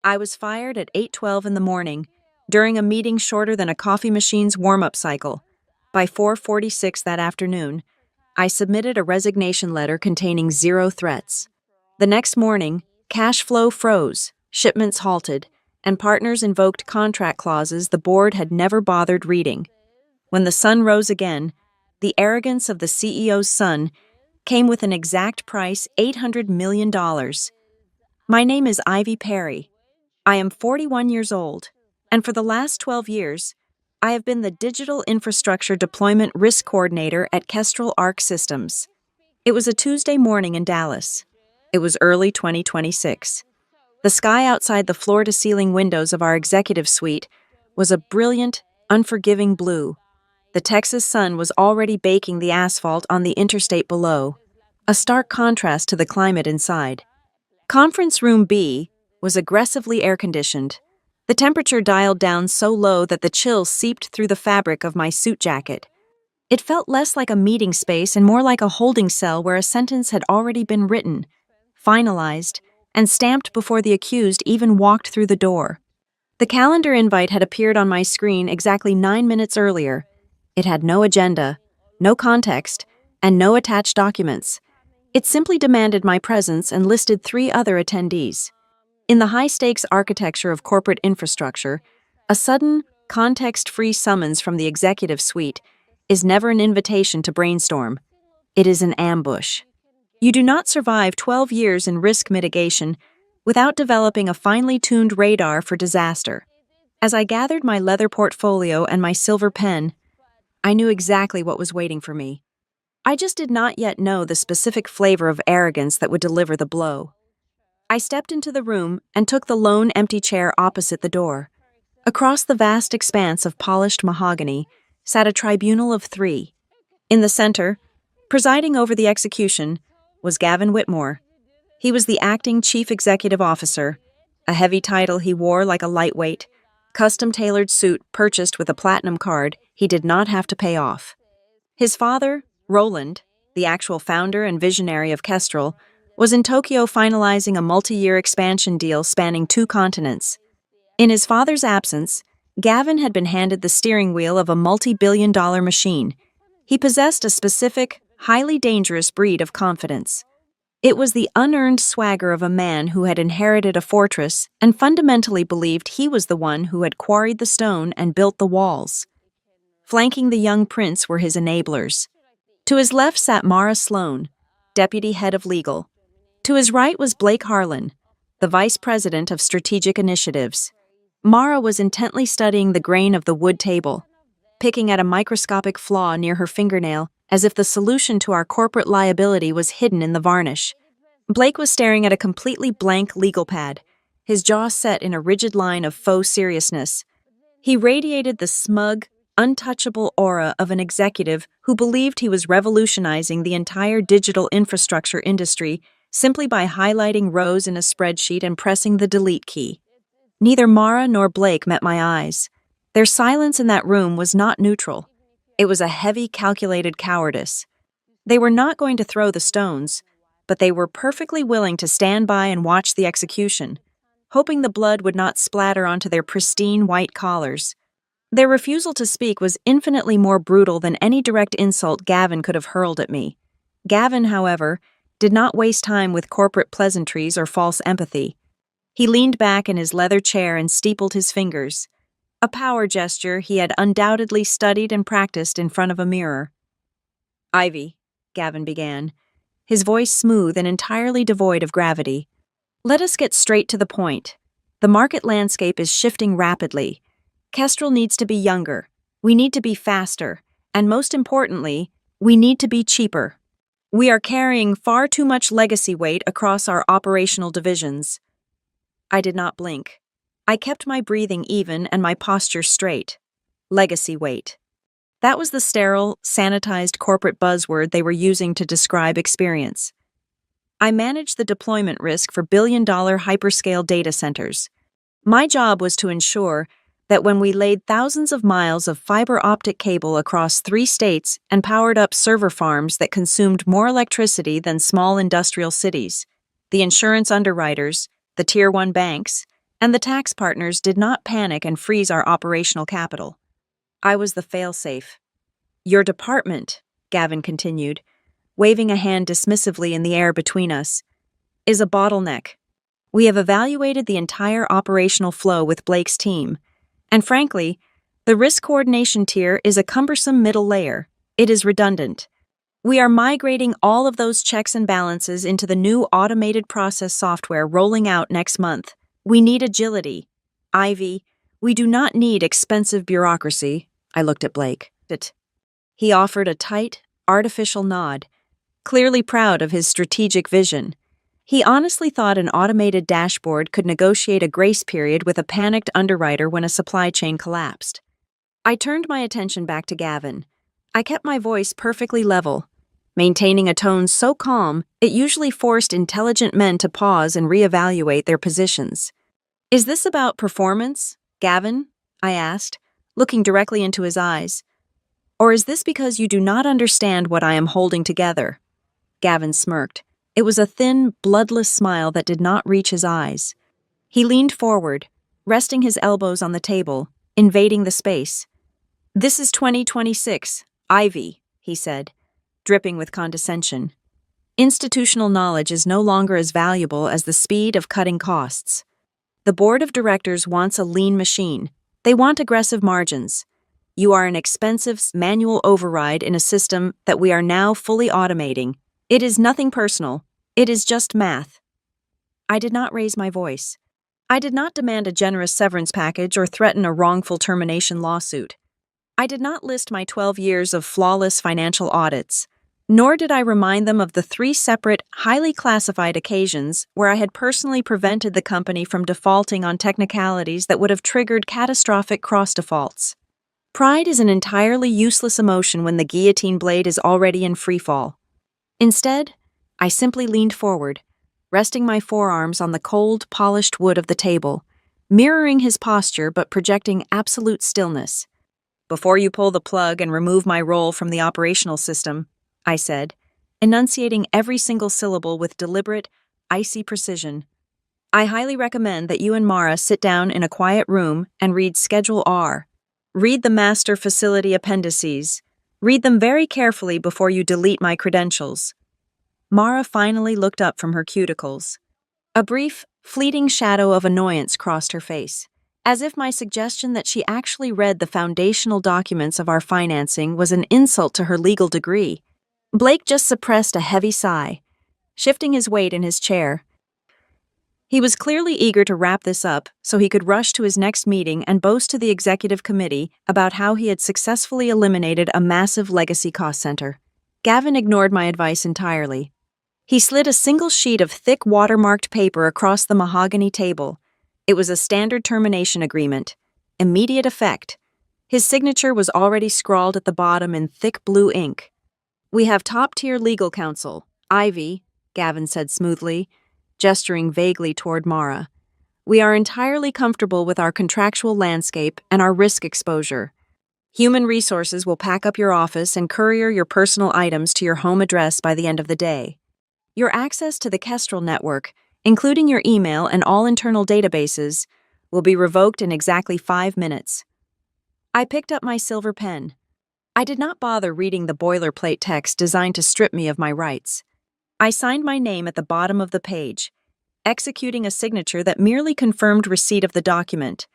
I was fired at 8:12 in the morning, during a meeting shorter than a coffee machine's warm-up cycle. By 4:46 that afternoon, I submitted a resignation letter containing 0 threats. The next morning, cash flow froze, shipments halted, and partners invoked contract clauses the board had never bothered reading. When the sun rose again, the arrogance of the CEO's son came with an exact price: $800 million. My name is Ivy Perry. I am 41 years old, and for the last 12 years, I have been the Digital Infrastructure Deployment Risk Coordinator at Kestrel Arc Systems. It was a Tuesday morning in Dallas. It was early 2026. The sky outside the floor-to-ceiling windows of our executive suite was a brilliant, unforgiving blue. The Texas sun was already baking the asphalt on the interstate below, a stark contrast to the climate inside. Conference Room B was aggressively air-conditioned. The temperature dialed down so low that the chill seeped through the fabric of my suit jacket. It felt less like a meeting space and more like a holding cell where a sentence had already been written, finalized, and stamped before the accused even walked through the door. The calendar invite had appeared on my screen exactly 9 minutes earlier. It had no agenda, no context, and no attached documents. It simply demanded my presence and listed 3 other attendees. In the high-stakes architecture of corporate infrastructure, a sudden, context-free summons from the executive suite is never an invitation to brainstorm. It is an ambush. You do not survive 12 years in risk mitigation without developing a finely tuned radar for disaster. As I gathered my leather portfolio and my silver pen, I knew exactly what was waiting for me. I just did not yet know the specific flavor of arrogance that would deliver the blow. I stepped into the room and took the lone empty chair opposite the door. Across the vast expanse of polished mahogany sat a tribunal of 3. In the center, presiding over the execution, was Gavin Whitmore. He was the acting chief executive officer, a heavy title he wore like a lightweight, custom-tailored suit purchased with a platinum card he did not have to pay off. His father, Roland, the actual founder and visionary of Kestrel, was in Tokyo finalizing a multi-year expansion deal spanning 2 continents. In his father's absence, Gavin had been handed the steering wheel of a multi-billion-dollar machine. He possessed a specific, highly dangerous breed of confidence. It was the unearned swagger of a man who had inherited a fortress and fundamentally believed he was the one who had quarried the stone and built the walls. Flanking the young prince were his enablers. To his left sat Mara Sloan, deputy head of legal. To his right was Blake Harlan, the vice president of strategic initiatives. Mara was intently studying the grain of the wood table, picking at a microscopic flaw near her fingernail as if the solution to our corporate liability was hidden in the varnish. Blake was staring at a completely blank legal pad, his jaw set in a rigid line of faux seriousness. He radiated the smug, untouchable aura of an executive who believed he was revolutionizing the entire digital infrastructure industry simply by highlighting rows in a spreadsheet and pressing the delete key. Neither Mara nor Blake met my eyes. Their silence in that room was not neutral. It was a heavy, calculated cowardice. They were not going to throw the stones, but they were perfectly willing to stand by and watch the execution, hoping the blood would not splatter onto their pristine white collars. Their refusal to speak was infinitely more brutal than any direct insult Gavin could have hurled at me. Gavin, however, did not waste time with corporate pleasantries or false empathy. He leaned back in his leather chair and steepled his fingers, a power gesture he had undoubtedly studied and practiced in front of a mirror. "Ivy," Gavin began, his voice smooth and entirely devoid of gravity. "Let us get straight to the point. The market landscape is shifting rapidly. Kestrel needs to be younger, we need to be faster, and most importantly, we need to be cheaper. We are carrying far too much legacy weight across our operational divisions." I did not blink. I kept my breathing even and my posture straight. Legacy weight. That was the sterile, sanitized corporate buzzword they were using to describe experience. I managed the deployment risk for billion-dollar hyperscale data centers. My job was to ensure that when we laid thousands of miles of fiber optic cable across 3 states and powered up server farms that consumed more electricity than small industrial cities, the insurance underwriters, the Tier 1 banks, and the tax partners did not panic and freeze our operational capital. I was the failsafe. Your department, Gavin continued, waving a hand dismissively in the air between us, is a bottleneck. We have evaluated the entire operational flow with Blake's team, and frankly, the risk coordination tier is a cumbersome middle layer. It is redundant. We are migrating all of those checks and balances into the new automated process software rolling out next month. We need agility. Ivy, we do not need expensive bureaucracy. I looked at Blake. He offered a tight, artificial nod, clearly proud of his strategic vision. He honestly thought an automated dashboard could negotiate a grace period with a panicked underwriter when a supply chain collapsed. I turned my attention back to Gavin. I kept my voice perfectly level, maintaining a tone so calm it usually forced intelligent men to pause and reevaluate their positions. Is this about performance, Gavin? I asked, looking directly into his eyes. Or is this because you do not understand what I am holding together? Gavin smirked. It was a thin, bloodless smile that did not reach his eyes. He leaned forward, resting his elbows on the table, invading the space. This is 2026, Ivy, he said, dripping with condescension. Institutional knowledge is no longer as valuable as the speed of cutting costs. The board of directors wants a lean machine. They want aggressive margins. You are an expensive manual override in a system that we are now fully automating. It is nothing personal. It is just math. I did not raise my voice. I did not demand a generous severance package or threaten a wrongful termination lawsuit. I did not list my 12 years of flawless financial audits, nor did I remind them of the 3 separate, highly classified occasions where I had personally prevented the company from defaulting on technicalities that would have triggered catastrophic cross-defaults. Pride is an entirely useless emotion when the guillotine blade is already in freefall. Instead, I simply leaned forward, resting my forearms on the cold, polished wood of the table, mirroring his posture but projecting absolute stillness. Before you pull the plug and remove my role from the operational system, I said, enunciating every single syllable with deliberate, icy precision, I highly recommend that you and Mara sit down in a quiet room and read Schedule R. Read the master facility appendices. Read them very carefully before you delete my credentials. Mara finally looked up from her cuticles. A brief, fleeting shadow of annoyance crossed her face, as if my suggestion that she actually read the foundational documents of our financing was an insult to her legal degree. Blake just suppressed a heavy sigh, shifting his weight in his chair. He was clearly eager to wrap this up so he could rush to his next meeting and boast to the executive committee about how he had successfully eliminated a massive legacy cost center. Gavin ignored my advice entirely. He slid a single sheet of thick watermarked paper across the mahogany table. It was a standard termination agreement. Immediate effect. His signature was already scrawled at the bottom in thick blue ink. We have top-tier legal counsel, Ivy, Gavin said smoothly, gesturing vaguely toward Mara. We are entirely comfortable with our contractual landscape and our risk exposure. Human Resources will pack up your office and courier your personal items to your home address by the end of the day. Your access to the Kestrel network, including your email and all internal databases, will be revoked in exactly 5 minutes. I picked up my silver pen. I did not bother reading the boilerplate text designed to strip me of my rights. I signed my name at the bottom of the page, executing a signature that merely confirmed receipt of the document,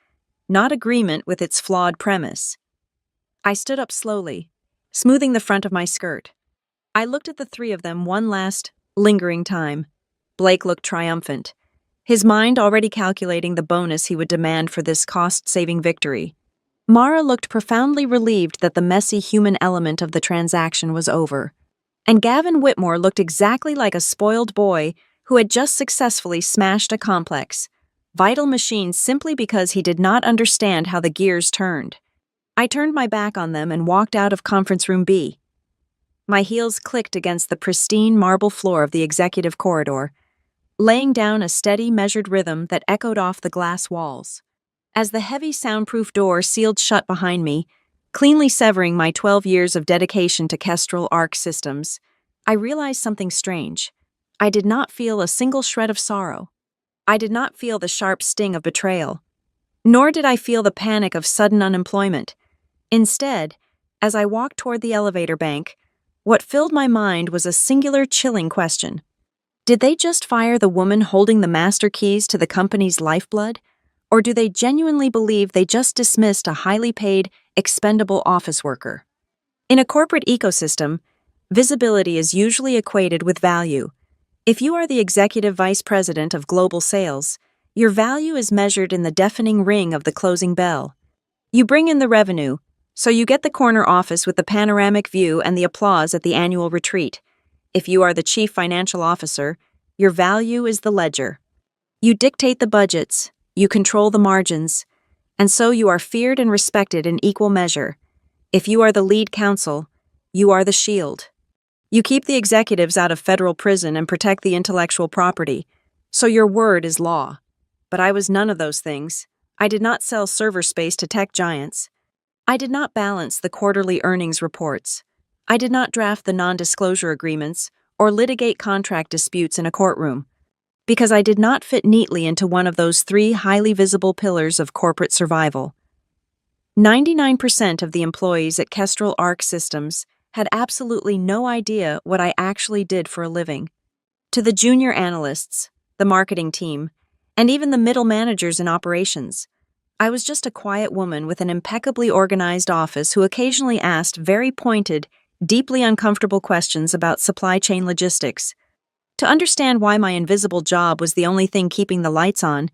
not agreement with its flawed premise. I stood up slowly, smoothing the front of my skirt. I looked at the 3 of them one last, lingering time. Blake looked triumphant, his mind already calculating the bonus he would demand for this cost-saving victory. Mara looked profoundly relieved that the messy human element of the transaction was over. And Gavin Whitmore looked exactly like a spoiled boy who had just successfully smashed a complex, vital machine simply because he did not understand how the gears turned. I turned my back on them and walked out of Conference Room B. My heels clicked against the pristine marble floor of the executive corridor, laying down a steady, measured rhythm that echoed off the glass walls. As the heavy, soundproof door sealed shut behind me, cleanly severing my 12 years of dedication to Kestrel Arc systems, I realized something strange. I did not feel a single shred of sorrow. I did not feel the sharp sting of betrayal, nor did I feel the panic of sudden unemployment. Instead, as I walked toward the elevator bank, what filled my mind was a singular chilling question. Did they just fire the woman holding the master keys to the company's lifeblood? Or do they genuinely believe they just dismissed a highly paid, expendable office worker? In a corporate ecosystem, visibility is usually equated with value. If you are the executive vice president of global sales, your value is measured in the deafening ring of the closing bell. You bring in the revenue, so you get the corner office with the panoramic view and the applause at the annual retreat. If you are the chief financial officer, your value is the ledger. You dictate the budgets, you control the margins, and so you are feared and respected in equal measure. If you are the lead counsel, you are the shield. You keep the executives out of federal prison and protect the intellectual property, so your word is law. But I was none of those things. I did not sell server space to tech giants. I did not balance the quarterly earnings reports. I did not draft the non-disclosure agreements or litigate contract disputes in a courtroom, because I did not fit neatly into one of those three highly visible pillars of corporate survival. 99% of the employees at Kestrel Arc Systems had absolutely no idea what I actually did for a living. To the junior analysts, the marketing team, and even the middle managers in operations, I was just a quiet woman with an impeccably organized office who occasionally asked very pointed, deeply uncomfortable questions about supply chain logistics. To understand why my invisible job was the only thing keeping the lights on,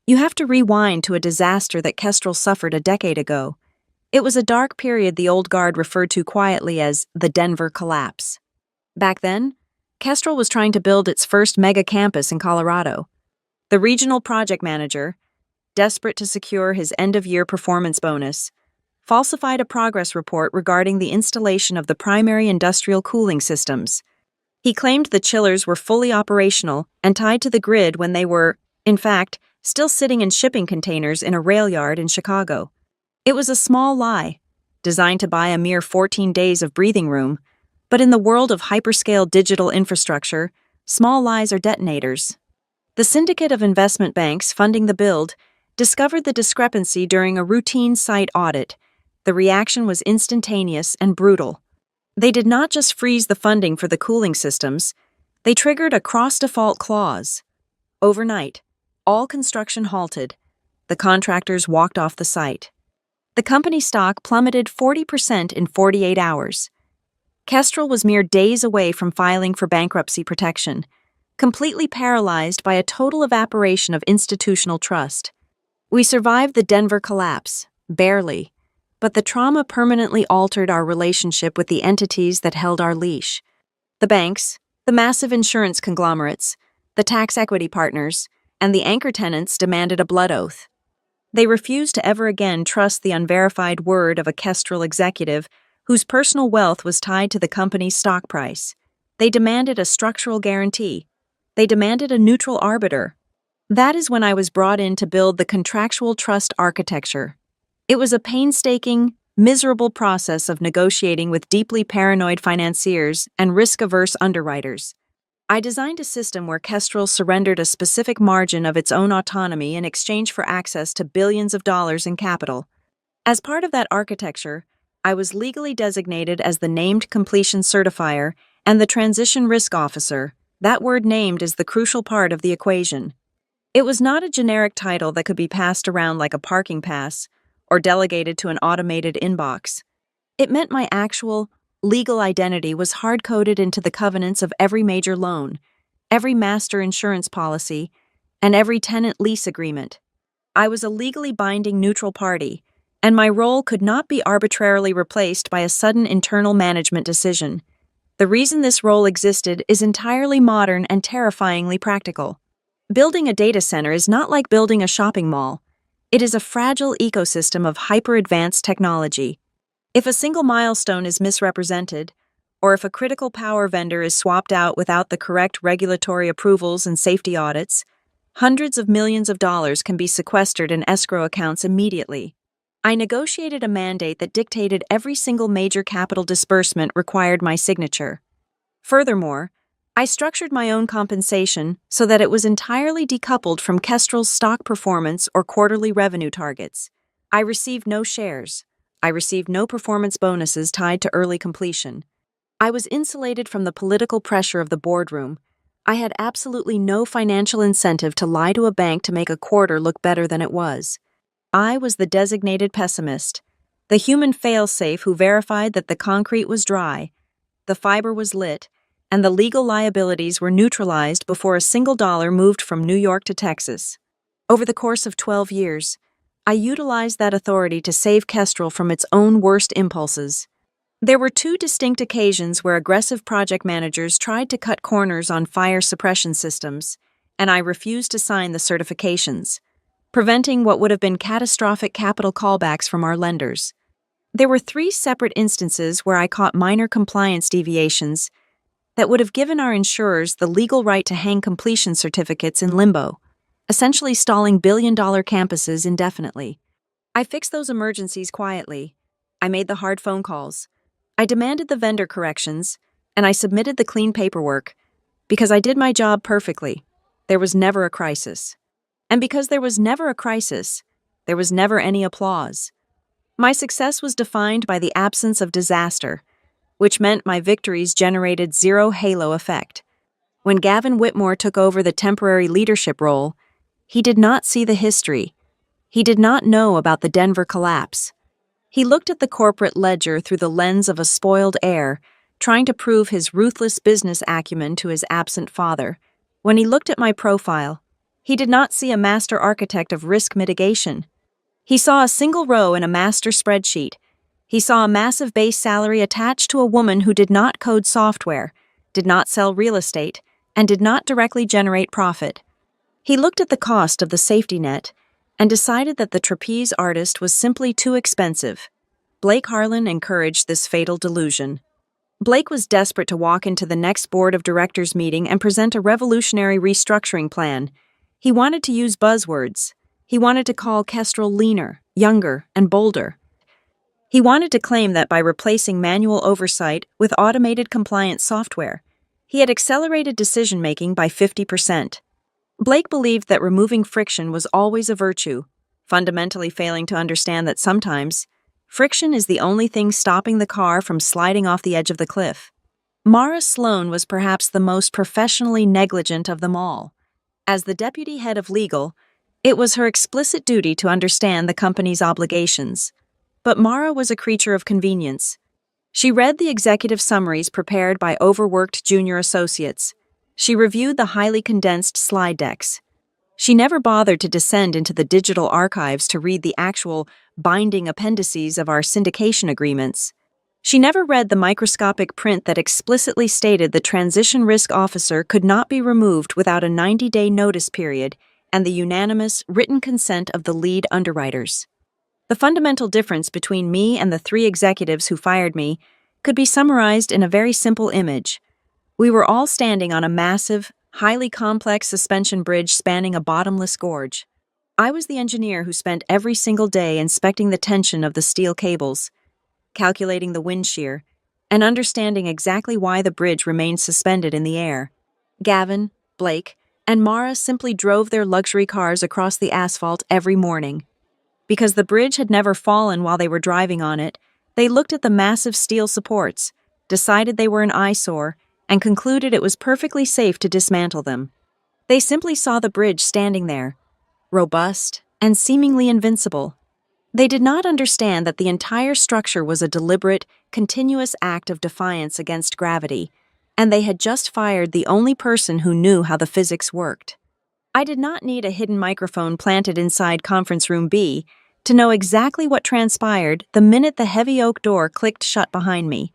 you have to rewind to a disaster that Kestrel suffered a decade ago. It was a dark period the old guard referred to quietly as the Denver collapse. Back then, Kestrel was trying to build its first mega campus in Colorado. The regional project manager, desperate to secure his end-of-year performance bonus, falsified a progress report regarding the installation of the primary industrial cooling systems. He claimed the chillers were fully operational and tied to the grid when they were, in fact, still sitting in shipping containers in a rail yard in Chicago. It was a small lie, designed to buy a mere 14 days of breathing room, but in the world of hyperscale digital infrastructure, small lies are detonators. The syndicate of investment banks funding the build discovered the discrepancy during a routine site audit. The reaction was instantaneous and brutal. They did not just freeze the funding for the cooling systems, they triggered a cross-default clause. Overnight, all construction halted. The contractors walked off the site. The company stock plummeted 40% in 48 hours. Kestrel was mere days away from filing for bankruptcy protection, completely paralyzed by a total evaporation of institutional trust. We survived the Denver collapse, barely, but the trauma permanently altered our relationship with the entities that held our leash. The banks, the massive insurance conglomerates, the tax equity partners, and the anchor tenants demanded a blood oath. They refused to ever again trust the unverified word of a Kestrel executive whose personal wealth was tied to the company's stock price. They demanded a structural guarantee. They demanded a neutral arbiter. That is when I was brought in to build the contractual trust architecture. It was a painstaking, miserable process of negotiating with deeply paranoid financiers and risk-averse underwriters. I designed a system where Kestrel surrendered a specific margin of its own autonomy in exchange for access to billions of dollars in capital. As part of that architecture, I was legally designated as the named completion certifier and the transition risk officer. That word named is the crucial part of the equation. It was not a generic title that could be passed around like a parking pass or delegated to an automated inbox. It meant my actual, legal identity was hard-coded into the covenants of every major loan, every master insurance policy, and every tenant lease agreement. I was a legally binding neutral party, and my role could not be arbitrarily replaced by a sudden internal management decision. The reason this role existed is entirely modern and terrifyingly practical. Building a data center is not like building a shopping mall. It is a fragile ecosystem of hyper-advanced technology. If a single milestone is misrepresented, or if a critical power vendor is swapped out without the correct regulatory approvals and safety audits, hundreds of millions of dollars can be sequestered in escrow accounts immediately. I negotiated a mandate that dictated every single major capital disbursement required my signature. Furthermore, I structured my own compensation so that it was entirely decoupled from Kestrel's stock performance or quarterly revenue targets. I received no shares. I received no performance bonuses tied to early completion. I was insulated from the political pressure of the boardroom. I had absolutely no financial incentive to lie to a bank to make a quarter look better than it was. I was the designated pessimist, the human failsafe who verified that the concrete was dry, the fiber was lit, and the legal liabilities were neutralized before a single dollar moved from New York to Texas. Over the course of 12 years, I utilized that authority to save Kestrel from its own worst impulses. There were two distinct occasions where aggressive project managers tried to cut corners on fire suppression systems, and I refused to sign the certifications, preventing what would have been catastrophic capital callbacks from our lenders. There were three separate instances where I caught minor compliance deviations that would have given our insurers the legal right to hang completion certificates in limbo, essentially stalling billion-dollar campuses indefinitely. I fixed those emergencies quietly. I made the hard phone calls. I demanded the vendor corrections, and I submitted the clean paperwork. Because I did my job perfectly, there was never a crisis. And because there was never a crisis, there was never any applause. My success was defined by the absence of disaster, which meant my victories generated zero halo effect. When Gavin Whitmore took over the temporary leadership role, he did not see the history. He did not know about the Denver collapse. He looked at the corporate ledger through the lens of a spoiled heir, trying to prove his ruthless business acumen to his absent father. When he looked at my profile, he did not see a master architect of risk mitigation. He saw a single row in a master spreadsheet. He saw a massive base salary attached to a woman who did not code software, did not sell real estate, and did not directly generate profit. He looked at the cost of the safety net and decided that the trapeze artist was simply too expensive. Blake Harlan encouraged this fatal delusion. Blake was desperate to walk into the next board of directors meeting and present a revolutionary restructuring plan. He wanted to use buzzwords. He wanted to call Kestrel leaner, younger, and bolder. He wanted to claim that by replacing manual oversight with automated compliance software, he had accelerated decision-making by 50%. Blake believed that removing friction was always a virtue, fundamentally failing to understand that sometimes friction is the only thing stopping the car from sliding off the edge of the cliff. Mara Sloan was perhaps the most professionally negligent of them all. As the deputy head of legal, it was her explicit duty to understand the company's obligations. But Mara was a creature of convenience. She read the executive summaries prepared by overworked junior associates. She reviewed the highly condensed slide decks. She never bothered to descend into the digital archives to read the actual binding appendices of our syndication agreements. She never read the microscopic print that explicitly stated the transition risk officer could not be removed without a 90-day notice period and the unanimous written consent of the lead underwriters. The fundamental difference between me and the three executives who fired me could be summarized in a very simple image. We were all standing on a massive, highly complex suspension bridge spanning a bottomless gorge. I was the engineer who spent every single day inspecting the tension of the steel cables, calculating the wind shear, and understanding exactly why the bridge remained suspended in the air. Gavin, Blake, and Mara simply drove their luxury cars across the asphalt every morning. Because the bridge had never fallen while they were driving on it, they looked at the massive steel supports, decided they were an eyesore, and concluded it was perfectly safe to dismantle them. They simply saw the bridge standing there, robust and seemingly invincible. They did not understand that the entire structure was a deliberate, continuous act of defiance against gravity, and they had just fired the only person who knew how the physics worked. I did not need a hidden microphone planted inside Conference Room B to know exactly what transpired the minute the heavy oak door clicked shut behind me.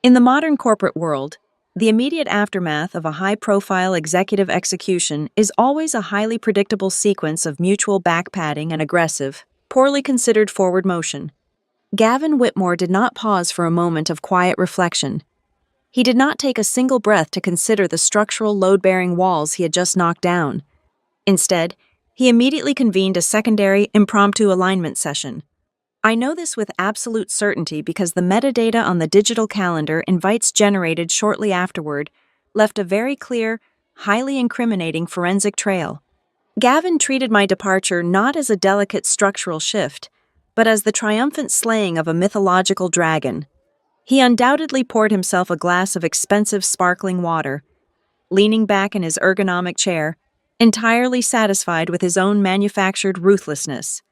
In the modern corporate world, the immediate aftermath of a high-profile executive execution is always a highly predictable sequence of mutual back-patting and aggressive, poorly considered forward motion. Gavin Whitmore did not pause for a moment of quiet reflection. He did not take a single breath to consider the structural load-bearing walls he had just knocked down. Instead, he immediately convened a secondary, impromptu alignment session. I know this with absolute certainty because the metadata on the digital calendar invites generated shortly afterward left a very clear, highly incriminating forensic trail. Gavin treated my departure not as a delicate structural shift, but as the triumphant slaying of a mythological dragon. He undoubtedly poured himself a glass of expensive sparkling water, leaning back in his ergonomic chair, entirely satisfied with his own manufactured ruthlessness.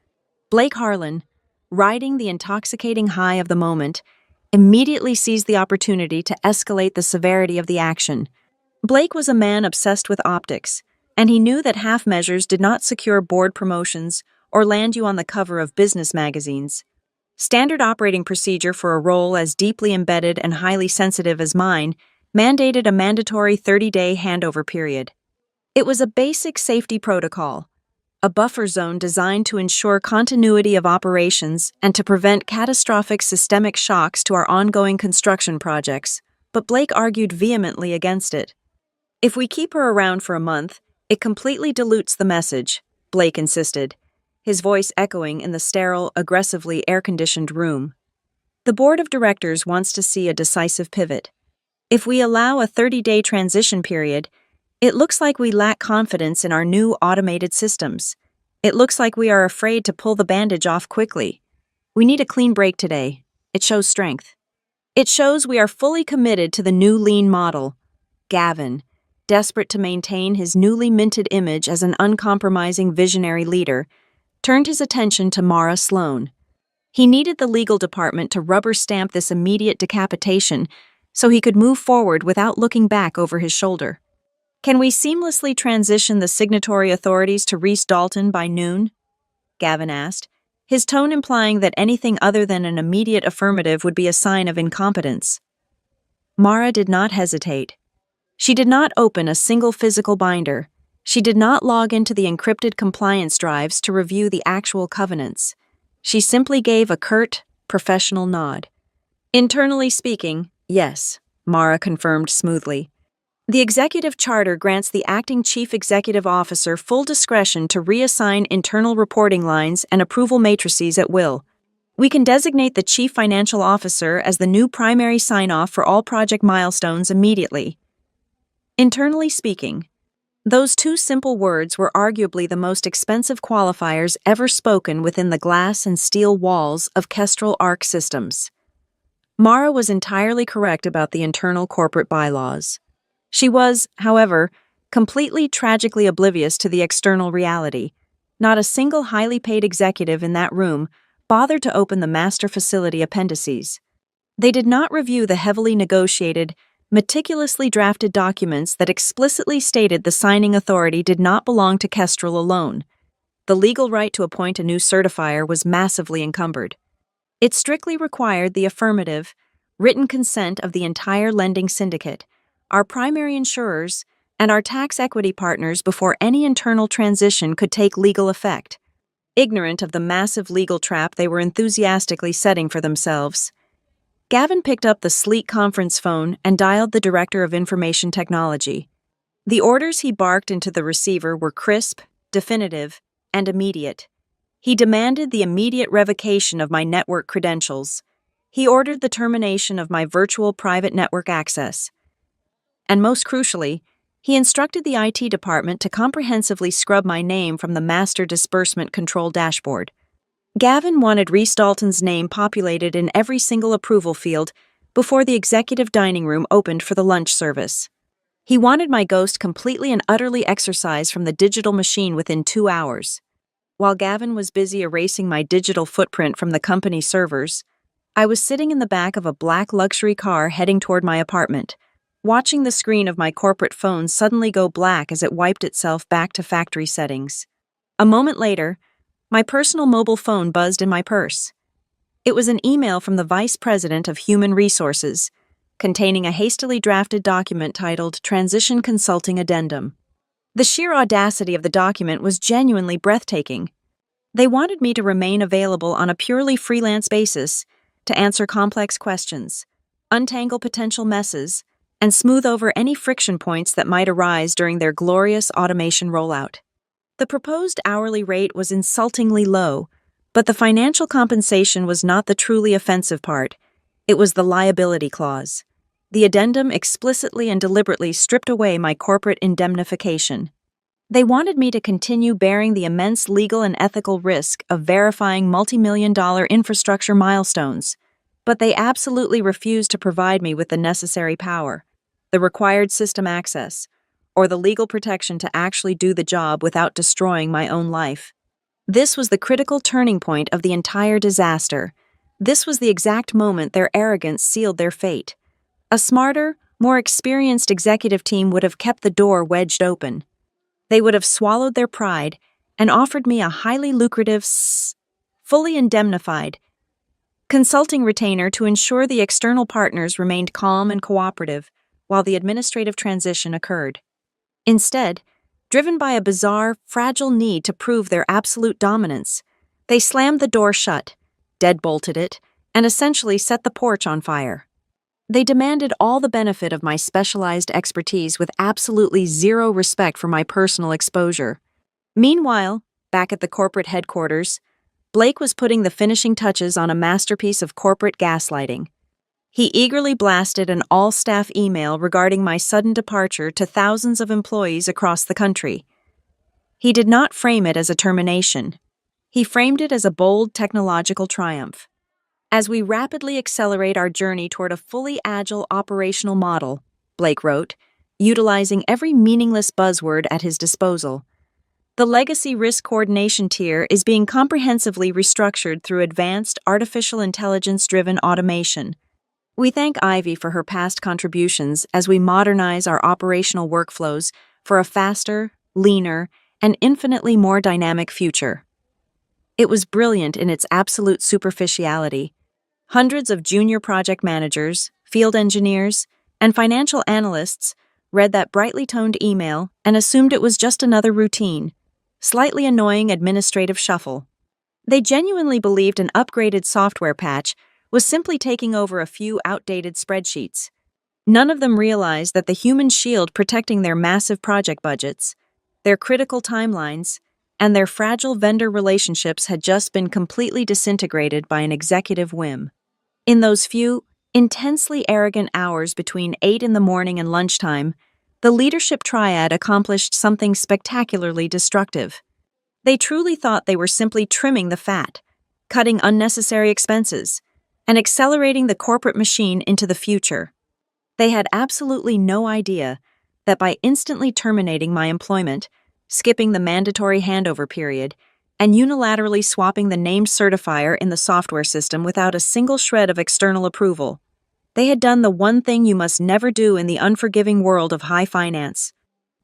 Blake Harlan, riding the intoxicating high of the moment, immediately seized the opportunity to escalate the severity of the action. Blake was a man obsessed with optics, and he knew that half measures did not secure board promotions or land you on the cover of business magazines. Standard operating procedure for a role as deeply embedded and highly sensitive as mine mandated a mandatory 30-day handover period. It was a basic safety protocol, a buffer zone designed to ensure continuity of operations and to prevent catastrophic systemic shocks to our ongoing construction projects, but Blake argued vehemently against it. If we keep her around for a month, it completely dilutes the message, Blake insisted, his voice echoing in the sterile, aggressively air-conditioned room. The board of directors wants to see a decisive pivot. If we allow a 30-day transition period, it looks like we lack confidence in our new automated systems. It looks like we are afraid to pull the bandage off quickly. We need a clean break today. It shows strength. It shows we are fully committed to the new lean model. Gavin, desperate to maintain his newly minted image as an uncompromising visionary leader, turned his attention to Mara Sloan. He needed the legal department to rubber stamp this immediate decapitation so he could move forward without looking back over his shoulder. Can we seamlessly transition the signatory authorities to Reese Dalton by noon? Gavin asked, his tone implying that anything other than an immediate affirmative would be a sign of incompetence. Mara did not hesitate. She did not open a single physical binder. She did not log into the encrypted compliance drives to review the actual covenants. She simply gave a curt, professional nod. Internally speaking, yes, Mara confirmed smoothly. The executive charter grants the acting chief executive officer full discretion to reassign internal reporting lines and approval matrices at will. We can designate the chief financial officer as the new primary sign-off for all project milestones immediately. Internally speaking, those two simple words were arguably the most expensive qualifiers ever spoken within the glass and steel walls of Kestrel Arc Systems. Mara was entirely correct about the internal corporate bylaws. She was, however, completely tragically oblivious to the external reality. Not a single highly paid executive in that room bothered to open the master facility appendices. They did not review the heavily negotiated, meticulously drafted documents that explicitly stated the signing authority did not belong to Kestrel alone. The legal right to appoint a new certifier was massively encumbered. It strictly required the affirmative, written consent of the entire lending syndicate, our primary insurers, and our tax equity partners before any internal transition could take legal effect. Ignorant of the massive legal trap they were enthusiastically setting for themselves, Gavin picked up the sleek conference phone and dialed the Director of Information Technology. The orders he barked into the receiver were crisp, definitive, and immediate. He demanded the immediate revocation of my network credentials. He ordered the termination of my virtual private network access. And most crucially, he instructed the IT department to comprehensively scrub my name from the master disbursement control dashboard. Gavin wanted Reese Dalton's name populated in every single approval field before the executive dining room opened for the lunch service. He wanted my ghost completely and utterly exorcised from the digital machine within 2 hours. While Gavin was busy erasing my digital footprint from the company servers, I was sitting in the back of a black luxury car heading toward my apartment, watching the screen of my corporate phone suddenly go black as it wiped itself back to factory settings. A moment later, my personal mobile phone buzzed in my purse. It was an email from the Vice President of Human Resources, containing a hastily drafted document titled Transition Consulting Addendum. The sheer audacity of the document was genuinely breathtaking. They wanted me to remain available on a purely freelance basis to answer complex questions, untangle potential messes, and smooth over any friction points that might arise during their glorious automation rollout. The proposed hourly rate was insultingly low, but the financial compensation was not the truly offensive part. It was the liability clause. The addendum explicitly and deliberately stripped away my corporate indemnification. They wanted me to continue bearing the immense legal and ethical risk of verifying multi-million-dollar infrastructure milestones, but they absolutely refused to provide me with the necessary power, the required system access, or the legal protection to actually do the job without destroying my own life. This was the critical turning point of the entire disaster. This was the exact moment their arrogance sealed their fate. A smarter, more experienced executive team would have kept the door wedged open. They would have swallowed their pride and offered me a highly lucrative, fully indemnified, consulting retainer to ensure the external partners remained calm and cooperative while the administrative transition occurred. Instead, driven by a bizarre, fragile need to prove their absolute dominance, they slammed the door shut, deadbolted it, and essentially set the porch on fire. They demanded all the benefit of my specialized expertise with absolutely zero respect for my personal exposure. Meanwhile, back at the corporate headquarters, Blake was putting the finishing touches on a masterpiece of corporate gaslighting. He eagerly blasted an all-staff email regarding my sudden departure to thousands of employees across the country. He did not frame it as a termination. He framed it as a bold technological triumph. As we rapidly accelerate our journey toward a fully agile operational model, Blake wrote, utilizing every meaningless buzzword at his disposal, the legacy risk coordination tier is being comprehensively restructured through advanced artificial intelligence-driven automation. We thank Ivy for her past contributions as we modernize our operational workflows for a faster, leaner, and infinitely more dynamic future. It was brilliant in its absolute superficiality. Hundreds of junior project managers, field engineers, and financial analysts read that brightly toned email and assumed it was just another routine, slightly annoying administrative shuffle. They genuinely believed an upgraded software patch was simply taking over a few outdated spreadsheets. None of them realized that the human shield protecting their massive project budgets, their critical timelines, and their fragile vendor relationships had just been completely disintegrated by an executive whim. In those few, intensely arrogant hours between 8 in the morning and lunchtime, the leadership triad accomplished something spectacularly destructive. They truly thought they were simply trimming the fat, cutting unnecessary expenses, and accelerating the corporate machine into the future. They had absolutely no idea that by instantly terminating my employment, skipping the mandatory handover period, and unilaterally swapping the named certifier in the software system without a single shred of external approval, they had done the one thing you must never do in the unforgiving world of high finance.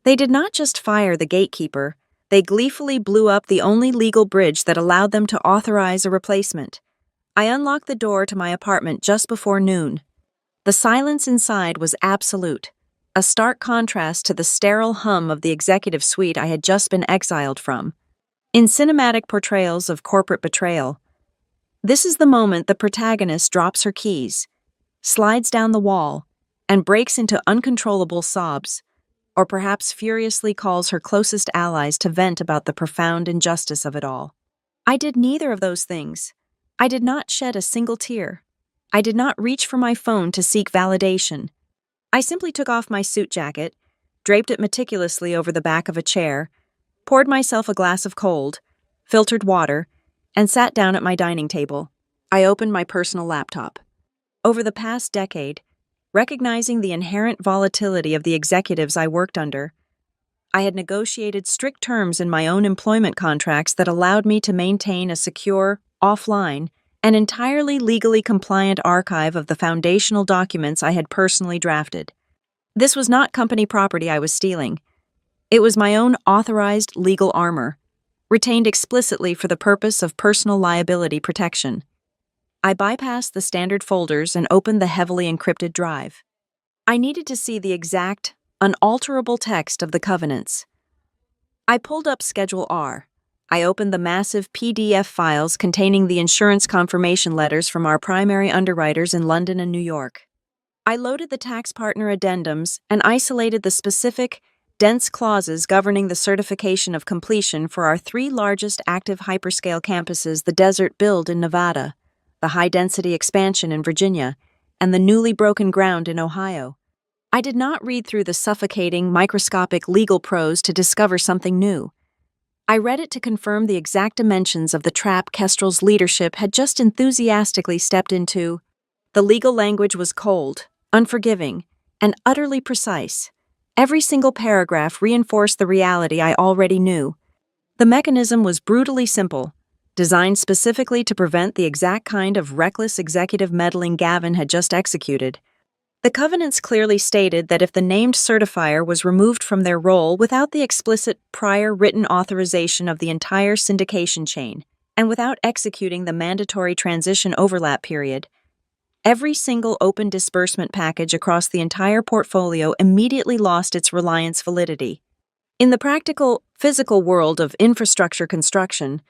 They did not just fire the gatekeeper, they gleefully blew up the only legal bridge that allowed them to authorize a replacement. I unlocked the door to my apartment just before noon. The silence inside was absolute, a stark contrast to the sterile hum of the executive suite I had just been exiled from. In cinematic portrayals of corporate betrayal, this is the moment the protagonist drops her keys, slides down the wall, and breaks into uncontrollable sobs, or perhaps furiously calls her closest allies to vent about the profound injustice of it all. I did neither of those things. I did not shed a single tear. I did not reach for my phone to seek validation. I simply took off my suit jacket, draped it meticulously over the back of a chair, poured myself a glass of cold, filtered water, and sat down at my dining table. I opened my personal laptop. Over the past decade, recognizing the inherent volatility of the executives I worked under, I had negotiated strict terms in my own employment contracts that allowed me to maintain a secure, offline, and entirely legally compliant archive of the foundational documents I had personally drafted. This was not company property I was stealing. It was my own authorized legal armor, retained explicitly for the purpose of personal liability protection. I bypassed the standard folders and opened the heavily encrypted drive. I needed to see the exact, unalterable text of the covenants. I pulled up Schedule R. I opened the massive PDF files containing the insurance confirmation letters from our primary underwriters in London and New York. I loaded the tax partner addendums and isolated the specific, dense clauses governing the certification of completion for our 3 largest active hyperscale campuses, the Desert Build in Nevada, the high-density expansion in Virginia, and the newly broken ground in Ohio. I did not read through the suffocating, microscopic legal prose to discover something new. I read it to confirm the exact dimensions of the trap Kestrel's leadership had just enthusiastically stepped into. The legal language was cold, unforgiving, and utterly precise. Every single paragraph reinforced the reality I already knew. The mechanism was brutally simple, designed specifically to prevent the exact kind of reckless executive meddling Gavin had just executed. The covenants clearly stated that if the named certifier was removed from their role without the explicit prior written authorization of the entire syndication chain, and without executing the mandatory transition overlap period, every single open disbursement package across the entire portfolio immediately lost its reliance validity. In the practical, physical world of infrastructure construction,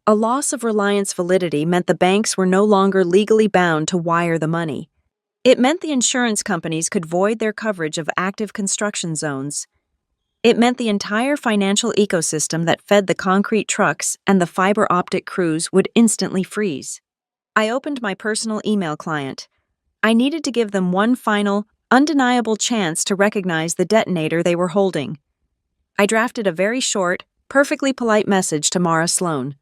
a loss of reliance validity meant the banks were no longer legally bound to wire the money. It meant the insurance companies could void their coverage of active construction zones. It meant the entire financial ecosystem that fed the concrete trucks and the fiber optic crews would instantly freeze. I opened my personal email client. I needed to give them one final, undeniable chance to recognize the detonator they were holding. I drafted a very short, perfectly polite message to Mara Sloan.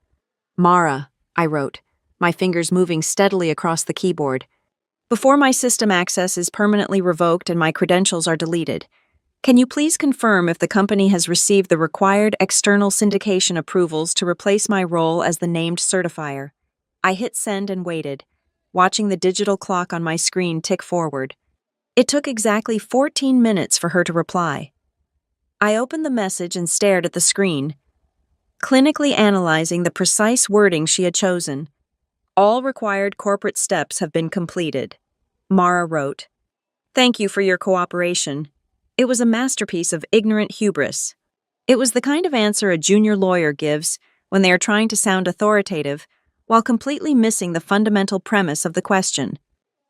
"Mara," I wrote, my fingers moving steadily across the keyboard. "Before my system access is permanently revoked and my credentials are deleted, can you please confirm if the company has received the required external syndication approvals to replace my role as the named certifier?" I hit send and waited, watching the digital clock on my screen tick forward. It took exactly 14 minutes for her to reply. I opened the message and stared at the screen, clinically analyzing the precise wording she had chosen. "All required corporate steps have been completed," Mara wrote. "Thank you for your cooperation." It was a masterpiece of ignorant hubris. It was the kind of answer a junior lawyer gives when they are trying to sound authoritative while completely missing the fundamental premise of the question.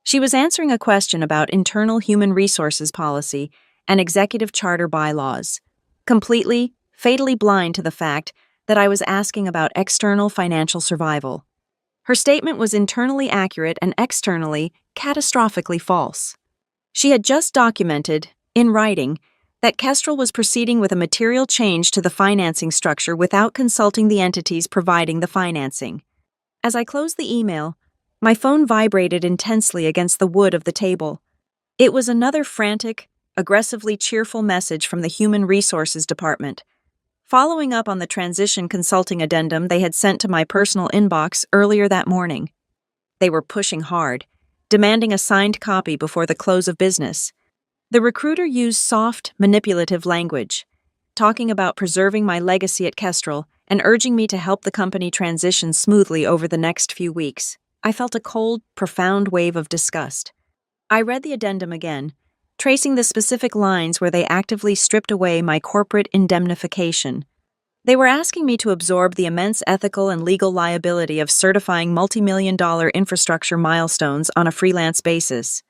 She was answering a question about internal human resources policy and executive charter bylaws, completely, fatally blind to the fact that I was asking about external financial survival. Her statement was internally accurate and externally, catastrophically false. She had just documented, in writing, that Kestrel was proceeding with a material change to the financing structure without consulting the entities providing the financing. As I closed the email, my phone vibrated intensely against the wood of the table. It was another frantic, aggressively cheerful message from the Human Resources Department, following up on the transition consulting addendum they had sent to my personal inbox earlier that morning. They were pushing hard, demanding a signed copy before the close of business. The recruiter used soft, manipulative language, talking about preserving my legacy at Kestrel and urging me to help the company transition smoothly over the next few weeks. I felt a cold, profound wave of disgust. I read the addendum again, tracing the specific lines where they actively stripped away my corporate indemnification. They were asking me to absorb the immense ethical and legal liability of certifying multi-million-dollar infrastructure milestones on a freelance basis.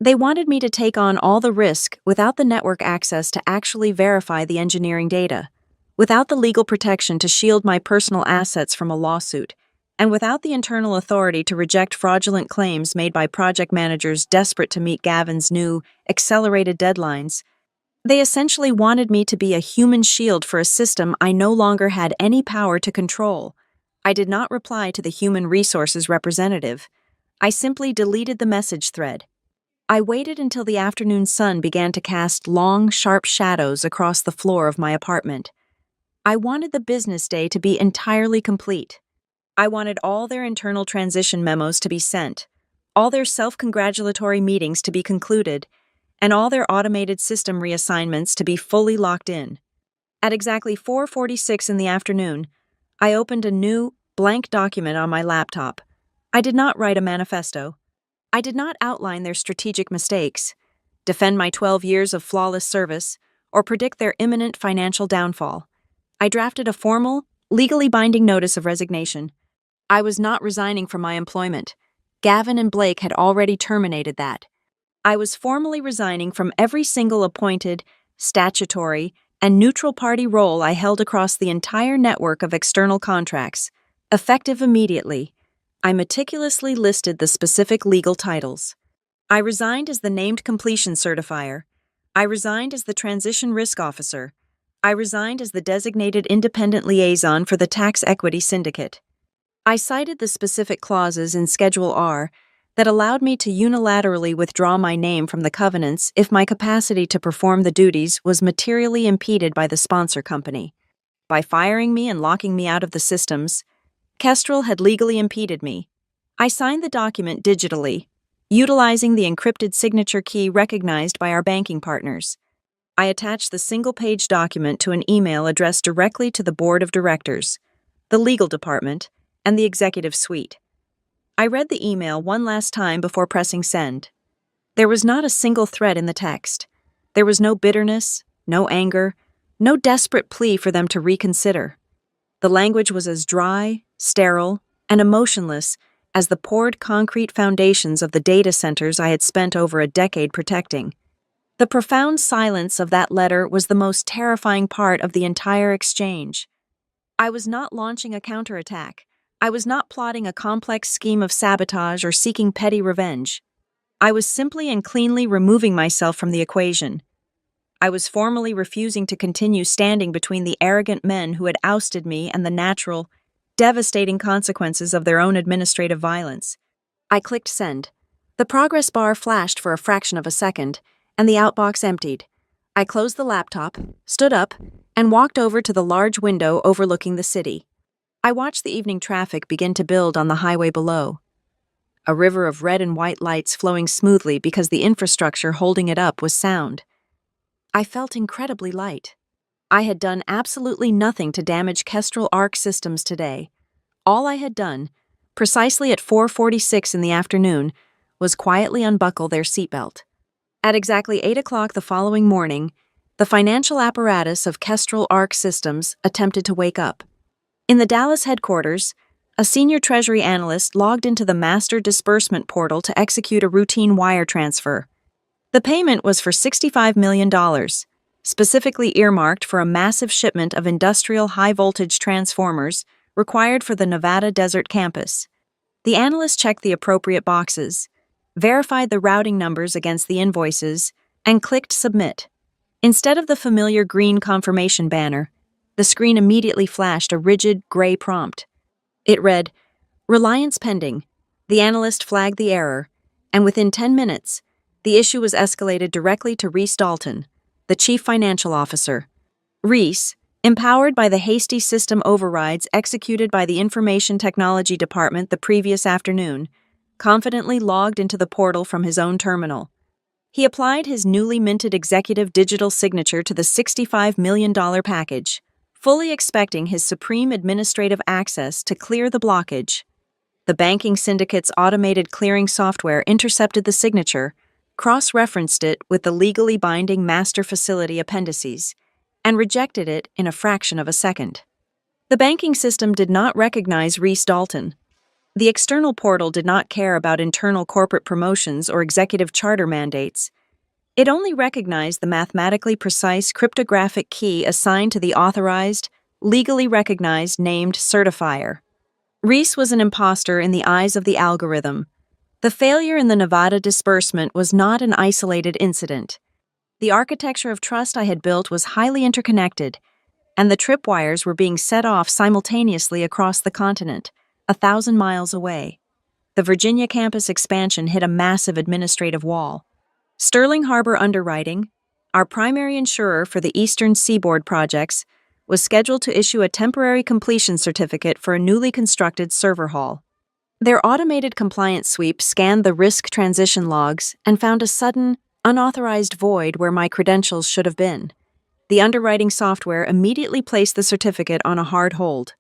They wanted me to take on all the risk without the network access to actually verify the engineering data, without the legal protection to shield my personal assets from a lawsuit, and without the internal authority to reject fraudulent claims made by project managers desperate to meet Gavin's new, accelerated deadlines. They essentially wanted me to be a human shield for a system I no longer had any power to control. I did not reply to the human resources representative. I simply deleted the message thread. I waited until the afternoon sun began to cast long, sharp shadows across the floor of my apartment. I wanted the business day to be entirely complete. I wanted all their internal transition memos to be sent, all their self-congratulatory meetings to be concluded, and all their automated system reassignments to be fully locked in. At exactly 4:46 in the afternoon, I opened a new, blank document on my laptop. I did not write a manifesto. I did not outline their strategic mistakes, defend my 12 years of flawless service, or predict their imminent financial downfall. I drafted a formal, legally binding notice of resignation. I was not resigning from my employment. Gavin and Blake had already terminated that. I was formally resigning from every single appointed, statutory, and neutral party role I held across the entire network of external contracts, effective immediately. I meticulously listed the specific legal titles. I resigned as the named completion certifier. I resigned as the transition risk officer. I resigned as the designated independent liaison for the tax equity syndicate. I cited the specific clauses in Schedule R that allowed me to unilaterally withdraw my name from the covenants if my capacity to perform the duties was materially impeded by the sponsor company. By firing me and locking me out of the systems, Kestrel had legally impeded me. I signed the document digitally, utilizing the encrypted signature key recognized by our banking partners. I attached the single-page document to an email addressed directly to the board of directors, the legal department, and the executive suite. I read the email one last time before pressing send. There was not a single thread in the text. There was no bitterness, no anger, no desperate plea for them to reconsider. The language was as dry, sterile, and emotionless as the poured concrete foundations of the data centers I had spent over a decade protecting. The profound silence of that letter was the most terrifying part of the entire exchange. I was not launching a counterattack. I was not plotting a complex scheme of sabotage or seeking petty revenge. I was simply and cleanly removing myself from the equation. I was formally refusing to continue standing between the arrogant men who had ousted me and the natural, devastating consequences of their own administrative violence. I clicked send. The progress bar flashed for a fraction of a second, and the outbox emptied. I closed the laptop, stood up, and walked over to the large window overlooking the city. I watched the evening traffic begin to build on the highway below. A river of red and white lights flowing smoothly because the infrastructure holding it up was sound. I felt incredibly light. I had done absolutely nothing to damage Kestrel Arc systems today. All I had done, precisely at 4:46 in the afternoon, was quietly unbuckle their seatbelt. At exactly 8 o'clock the following morning, the financial apparatus of Kestrel Arc systems attempted to wake up. In the Dallas headquarters, a senior treasury analyst logged into the master disbursement portal to execute a routine wire transfer. The payment was for $65 million, specifically earmarked for a massive shipment of industrial high-voltage transformers required for the Nevada Desert campus. The analyst checked the appropriate boxes, verified the routing numbers against the invoices, and clicked Submit. Instead of the familiar green confirmation banner, the screen immediately flashed a rigid gray prompt. It read, "Reliance pending." The analyst flagged the error, and within 10 minutes, the issue was escalated directly to Reese Dalton, the chief financial officer. Reese, empowered by the hasty system overrides executed by the Information Technology Department the previous afternoon, confidently logged into the portal from his own terminal. He applied his newly minted executive digital signature to the $65 million package, fully expecting his supreme administrative access to clear the blockage. The banking syndicate's automated clearing software intercepted the signature, cross-referenced it with the legally binding master facility appendices, and rejected it in a fraction of a second. The banking system did not recognize Reese Dalton. The external portal did not care about internal corporate promotions or executive charter mandates. It only recognized the mathematically precise cryptographic key assigned to the authorized, legally recognized named certifier. Reese was an imposter in the eyes of the algorithm. The failure in the Nevada disbursement was not an isolated incident. The architecture of trust I had built was highly interconnected, and the tripwires were being set off simultaneously across the continent, 1,000 miles away. The Virginia campus expansion hit a massive administrative wall. Sterling Harbor Underwriting, our primary insurer for the Eastern Seaboard projects, was scheduled to issue a temporary completion certificate for a newly constructed server hall. Their automated compliance sweep scanned the risk transition logs and found a sudden, unauthorized void where my credentials should have been. The underwriting software immediately placed the certificate on a hard hold.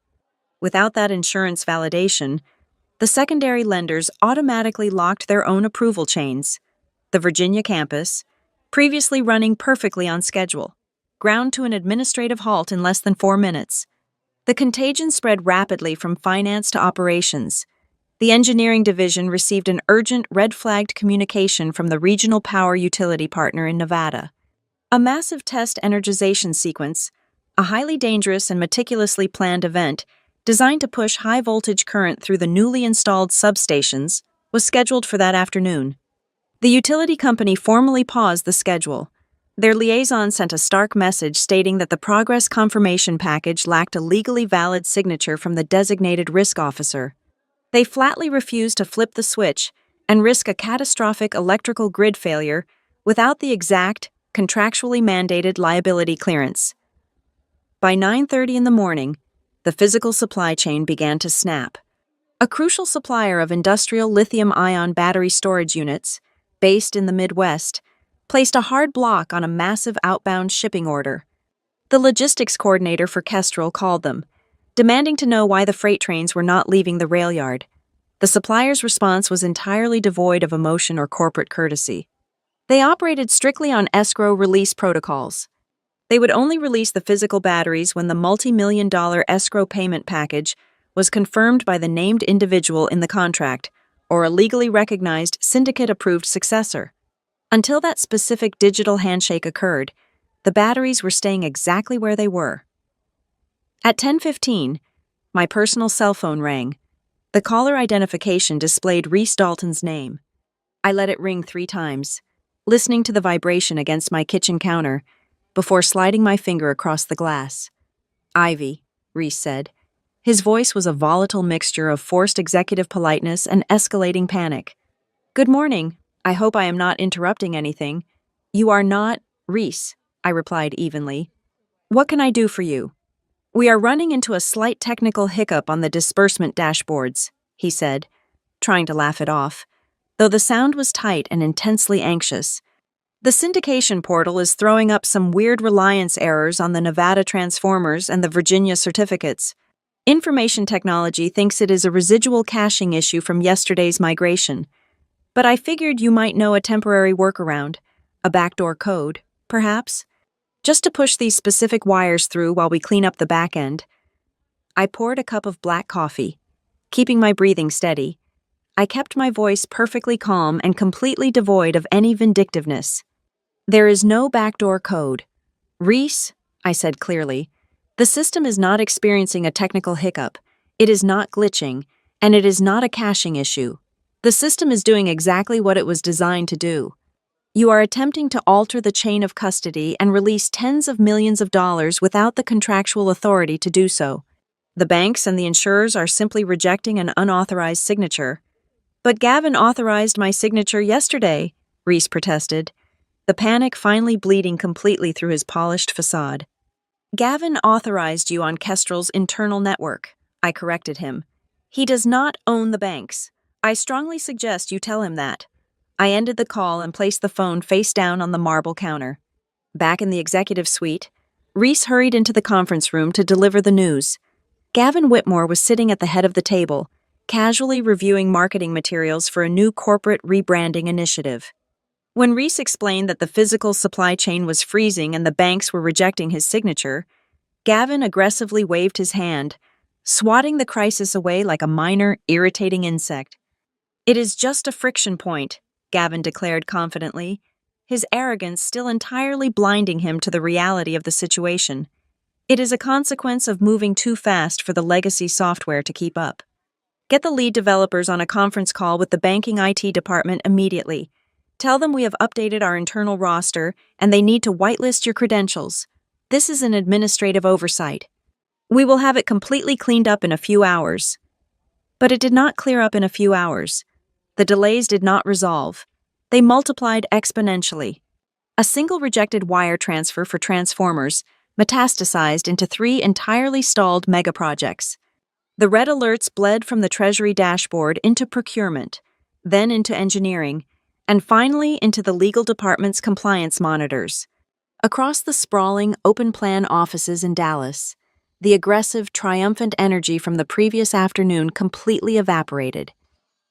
Without that insurance validation, the secondary lenders automatically locked their own approval chains. The Virginia campus, previously running perfectly on schedule, ground to an administrative halt in less than 4 minutes. The contagion spread rapidly from finance to operations. The engineering division received an urgent red-flagged communication from the regional power utility partner in Nevada. A massive test energization sequence, a highly dangerous and meticulously planned event designed to push high-voltage current through the newly installed substations, was scheduled for that afternoon. The utility company formally paused the schedule. Their liaison sent a stark message stating that the progress confirmation package lacked a legally valid signature from the designated risk officer. They flatly refused to flip the switch and risk a catastrophic electrical grid failure without the exact, contractually mandated liability clearance. By 9:30 in the morning, the physical supply chain began to snap. A crucial supplier of industrial lithium-ion battery storage units, based in the Midwest, placed a hard block on a massive outbound shipping order. The logistics coordinator for Kestrel called them, demanding to know why the freight trains were not leaving the rail yard. The supplier's response was entirely devoid of emotion or corporate courtesy. They operated strictly on escrow release protocols. They would only release the physical batteries when the multi-million-dollar escrow payment package was confirmed by the named individual in the contract or a legally recognized syndicate-approved successor. Until that specific digital handshake occurred, the batteries were staying exactly where they were. At 10:15, my personal cell phone rang. The caller identification displayed Reese Dalton's name. I let it ring 3 times, listening to the vibration against my kitchen counter before sliding my finger across the glass. "Ivy," Reese said. His voice was a volatile mixture of forced executive politeness and escalating panic. "Good morning. I hope I am not interrupting anything." "You are not, Reese," I replied evenly. "What can I do for you?" "We are running into a slight technical hiccup on the disbursement dashboards," he said, trying to laugh it off, though the sound was tight and intensely anxious. "The syndication portal is throwing up some weird reliance errors on the Nevada transformers and the Virginia certificates. Information technology thinks it is a residual caching issue from yesterday's migration. But I figured you might know a temporary workaround, a backdoor code, perhaps, just to push these specific wires through while we clean up the back end." I poured a cup of black coffee, keeping my breathing steady. I kept my voice perfectly calm and completely devoid of any vindictiveness. "There is no backdoor code. Reese," I said clearly, "the system is not experiencing a technical hiccup, it is not glitching, and it is not a caching issue. The system is doing exactly what it was designed to do. You are attempting to alter the chain of custody and release tens of millions of dollars without the contractual authority to do so. The banks and the insurers are simply rejecting an unauthorized signature." "But Gavin authorized my signature yesterday," Reese protested, the panic finally bleeding completely through his polished facade. "Gavin authorized you on Kestrel's internal network," I corrected him. "He does not own the banks. I strongly suggest you tell him that." I ended the call and placed the phone face down on the marble counter. Back in the executive suite, Reese hurried into the conference room to deliver the news. Gavin Whitmore was sitting at the head of the table, casually reviewing marketing materials for a new corporate rebranding initiative. When Reese explained that the physical supply chain was freezing and the banks were rejecting his signature, Gavin aggressively waved his hand, swatting the crisis away like a minor, irritating insect. "It is just a friction point," Gavin declared confidently, his arrogance still entirely blinding him to the reality of the situation. "It is a consequence of moving too fast for the legacy software to keep up. Get the lead developers on a conference call with the banking IT department immediately. Tell them we have updated our internal roster and they need to whitelist your credentials. This is an administrative oversight. We will have it completely cleaned up in a few hours." But it did not clear up in a few hours. The delays did not resolve. They multiplied exponentially. A single rejected wire transfer for transformers metastasized into 3 entirely stalled megaprojects. The red alerts bled from the Treasury dashboard into procurement, then into engineering, and finally into the legal department's compliance monitors. Across the sprawling, open-plan offices in Dallas, the aggressive, triumphant energy from the previous afternoon completely evaporated.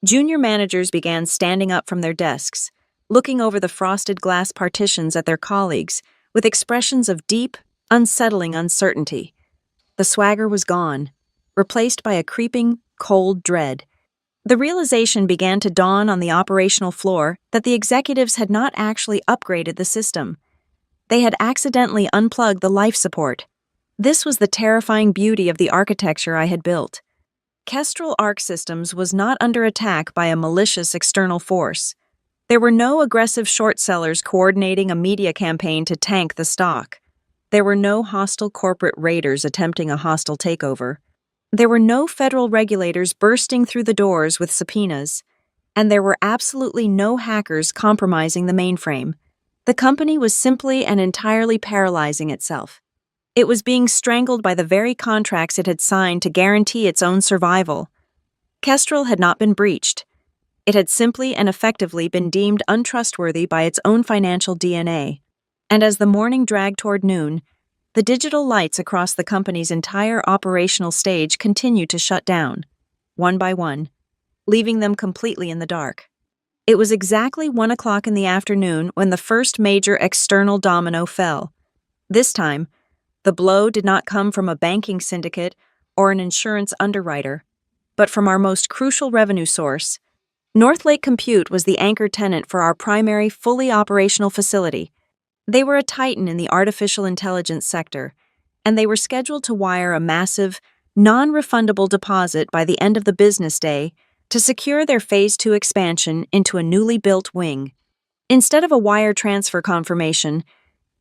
Junior managers began standing up from their desks, looking over the frosted glass partitions at their colleagues with expressions of deep, unsettling uncertainty. The swagger was gone, replaced by a creeping, cold dread. The realization began to dawn on the operational floor that the executives had not actually upgraded the system. They had accidentally unplugged the life support. This was the terrifying beauty of the architecture I had built. Kestrel Arc Systems was not under attack by a malicious external force. There were no aggressive short sellers coordinating a media campaign to tank the stock. There were no hostile corporate raiders attempting a hostile takeover. There were no federal regulators bursting through the doors with subpoenas. And there were absolutely no hackers compromising the mainframe. The company was simply and entirely paralyzing itself. It was being strangled by the very contracts it had signed to guarantee its own survival. Kestrel had not been breached. It had simply and effectively been deemed untrustworthy by its own financial DNA. And as the morning dragged toward noon, the digital lights across the company's entire operational stage continued to shut down, one by one, leaving them completely in the dark. It was exactly 1 o'clock in the afternoon when the first major external domino fell. This time, the blow did not come from a banking syndicate or an insurance underwriter, but from our most crucial revenue source. Northlake Compute was the anchor tenant for our primary fully operational facility. They were a titan in the artificial intelligence sector, and they were scheduled to wire a massive, non-refundable deposit by the end of the business day to secure their Phase 2 expansion into a newly built wing. Instead of a wire transfer confirmation,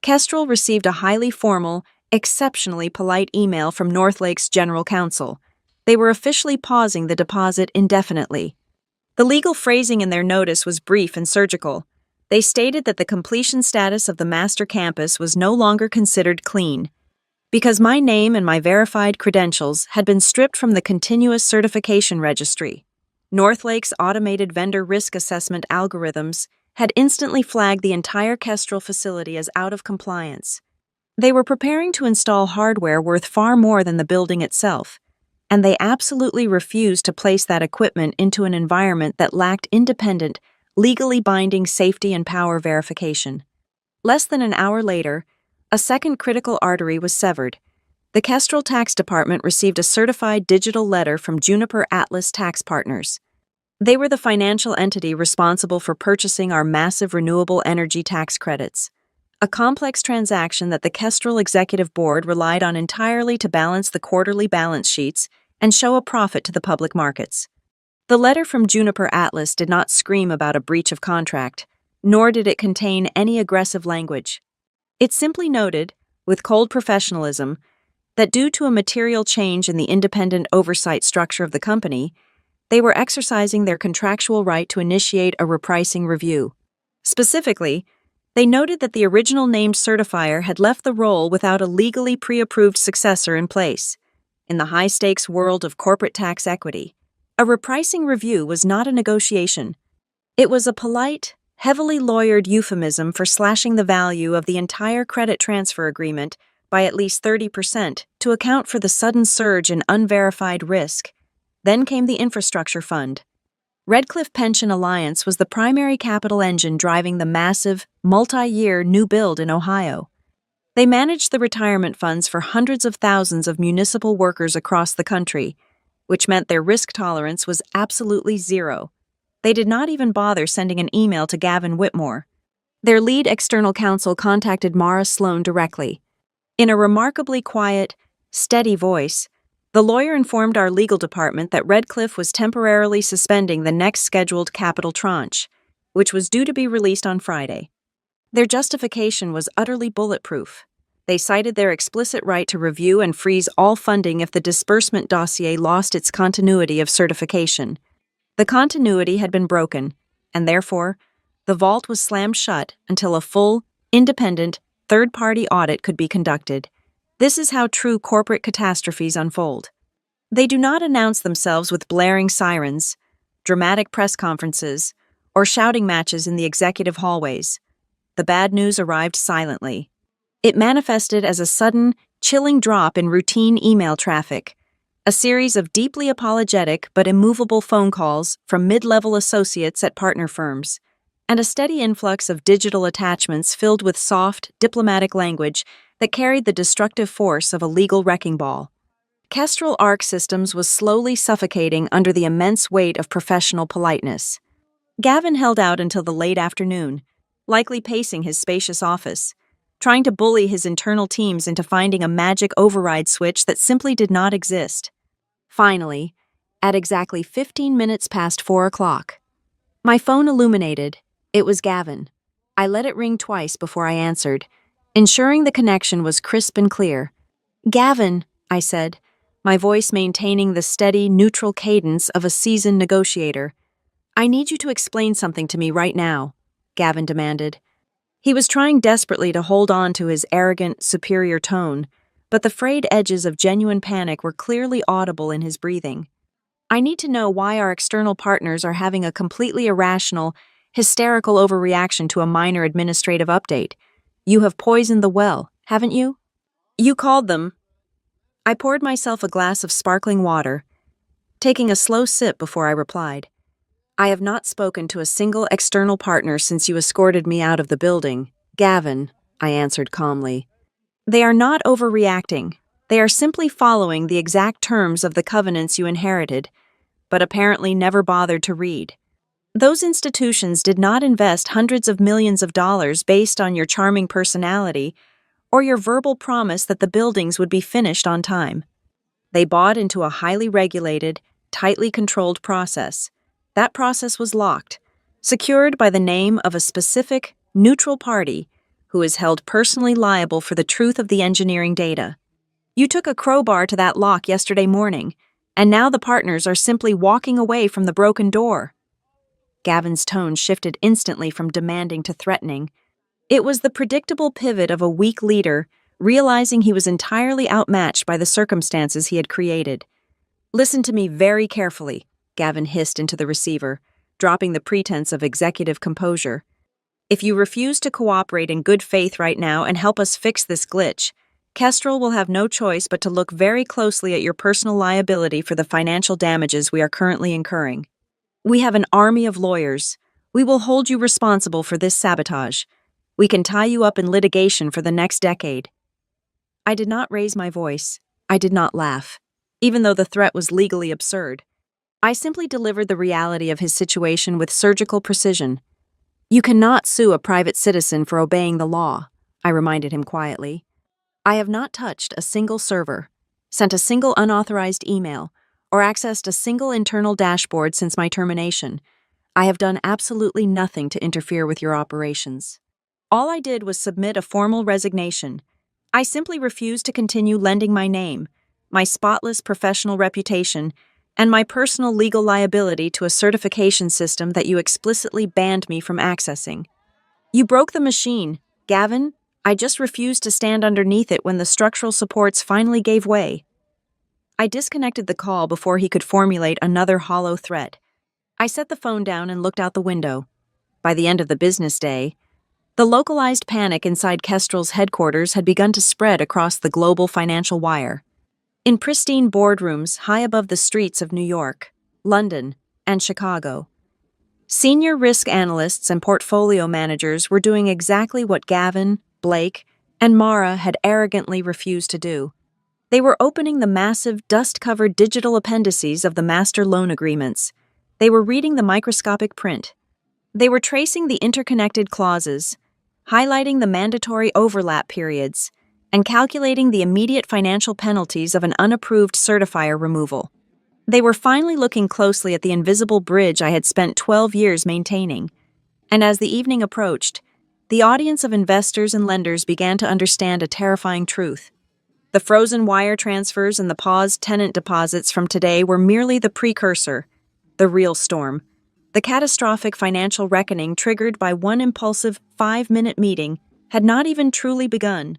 Kestrel received a highly formal, exceptionally polite email from Northlake's general counsel. They were officially pausing the deposit indefinitely. The legal phrasing in their notice was brief and surgical. They stated that the completion status of the master campus was no longer considered clean, because my name and my verified credentials had been stripped from the continuous certification registry. Northlake's automated vendor risk assessment algorithms had instantly flagged the entire Kestrel facility as out of compliance. They were preparing to install hardware worth far more than the building itself, and they absolutely refused to place that equipment into an environment that lacked independent, legally binding safety and power verification. Less than an hour later, a second critical artery was severed. The Kestrel Tax Department received a certified digital letter from Juniper Atlas Tax Partners. They were the financial entity responsible for purchasing our massive renewable energy tax credits, a complex transaction that the Kestrel Executive Board relied on entirely to balance the quarterly balance sheets and show a profit to the public markets. The letter from Juniper Atlas did not scream about a breach of contract, nor did it contain any aggressive language. It simply noted, with cold professionalism, that due to a material change in the independent oversight structure of the company, they were exercising their contractual right to initiate a repricing review. Specifically, they noted that the original named certifier had left the role without a legally pre-approved successor in place. In the high-stakes world of corporate tax equity, a repricing review was not a negotiation. It was a polite, heavily lawyered euphemism for slashing the value of the entire credit transfer agreement by at least 30% to account for the sudden surge in unverified risk. Then came the infrastructure fund. Redcliffe Pension Alliance was the primary capital engine driving the massive, multi-year new build in Ohio. They managed the retirement funds for hundreds of thousands of municipal workers across the country, which meant their risk tolerance was absolutely zero. They did not even bother sending an email to Gavin Whitmore. Their lead external counsel contacted Mara Sloan directly. In a remarkably quiet, steady voice, the lawyer informed our legal department that Redcliffe was temporarily suspending the next scheduled capital tranche, which was due to be released on Friday. Their justification was utterly bulletproof. They cited their explicit right to review and freeze all funding if the disbursement dossier lost its continuity of certification. The continuity had been broken, and therefore, the vault was slammed shut until a full, independent, third-party audit could be conducted. This is how true corporate catastrophes unfold. They do not announce themselves with blaring sirens, dramatic press conferences, or shouting matches in the executive hallways. The bad news arrived silently. It manifested as a sudden, chilling drop in routine email traffic, a series of deeply apologetic but immovable phone calls from mid-level associates at partner firms, and a steady influx of digital attachments filled with soft, diplomatic language that carried the destructive force of a legal wrecking ball. Kestrel Arc Systems was slowly suffocating under the immense weight of professional politeness. Gavin held out until the late afternoon, likely pacing his spacious office, trying to bully his internal teams into finding a magic override switch that simply did not exist. Finally, at exactly 15 minutes past 4 o'clock, my phone illuminated, It was Gavin. I let it ring twice before I answered, ensuring the connection was crisp and clear. Gavin, I said, my voice maintaining the steady, neutral cadence of a seasoned negotiator. I need you to explain something to me right now, Gavin demanded. He was trying desperately to hold on to his arrogant, superior tone, but the frayed edges of genuine panic were clearly audible in his breathing. I need to know why our external partners are having a completely irrational, hysterical overreaction to a minor administrative update. You have poisoned the well, haven't you? You called them. I poured myself a glass of sparkling water, taking a slow sip before I replied. I have not spoken to a single external partner since you escorted me out of the building. Gavin, I answered calmly. They are not overreacting. They are simply following the exact terms of the covenants you inherited, but apparently never bothered to read. Those institutions did not invest hundreds of millions of dollars based on your charming personality or your verbal promise that the buildings would be finished on time. They bought into a highly regulated, tightly controlled process. That process was locked, secured by the name of a specific, neutral party who is held personally liable for the truth of the engineering data. You took a crowbar to that lock yesterday morning, and now the partners are simply walking away from the broken door. Gavin's tone shifted instantly from demanding to threatening. It was the predictable pivot of a weak leader, realizing he was entirely outmatched by the circumstances he had created. Listen to me very carefully, Gavin hissed into the receiver, dropping the pretense of executive composure. If you refuse to cooperate in good faith right now and help us fix this glitch, Kestrel will have no choice but to look very closely at your personal liability for the financial damages we are currently incurring. We have an army of lawyers. We will hold you responsible for this sabotage. We can tie you up in litigation for the next decade. I did not raise my voice. I did not laugh, even though the threat was legally absurd. I simply delivered the reality of his situation with surgical precision. You cannot sue a private citizen for obeying the law, I reminded him quietly. I have not touched a single server, sent a single unauthorized email, or accessed a single internal dashboard since my termination. I have done absolutely nothing to interfere with your operations. All I did was submit a formal resignation. I simply refused to continue lending my name, my spotless professional reputation, and my personal legal liability to a certification system that you explicitly banned me from accessing. You broke the machine, Gavin. I just refused to stand underneath it when the structural supports finally gave way. I disconnected the call before he could formulate another hollow threat. I set the phone down and looked out the window. By the end of the business day, the localized panic inside Kestrel's headquarters had begun to spread across the global financial wire. In pristine boardrooms high above the streets of New York, London, and Chicago, senior risk analysts and portfolio managers were doing exactly what Gavin, Blake, and Mara had arrogantly refused to do. They were opening the massive, dust-covered digital appendices of the master loan agreements. They were reading the microscopic print. They were tracing the interconnected clauses, highlighting the mandatory overlap periods, and calculating the immediate financial penalties of an unapproved certifier removal. They were finally looking closely at the invisible bridge I had spent 12 years maintaining. And as the evening approached, the audience of investors and lenders began to understand a terrifying truth. The frozen wire transfers and the paused tenant deposits from today were merely the precursor, the real storm. The catastrophic financial reckoning triggered by one impulsive 5-minute meeting had not even truly begun.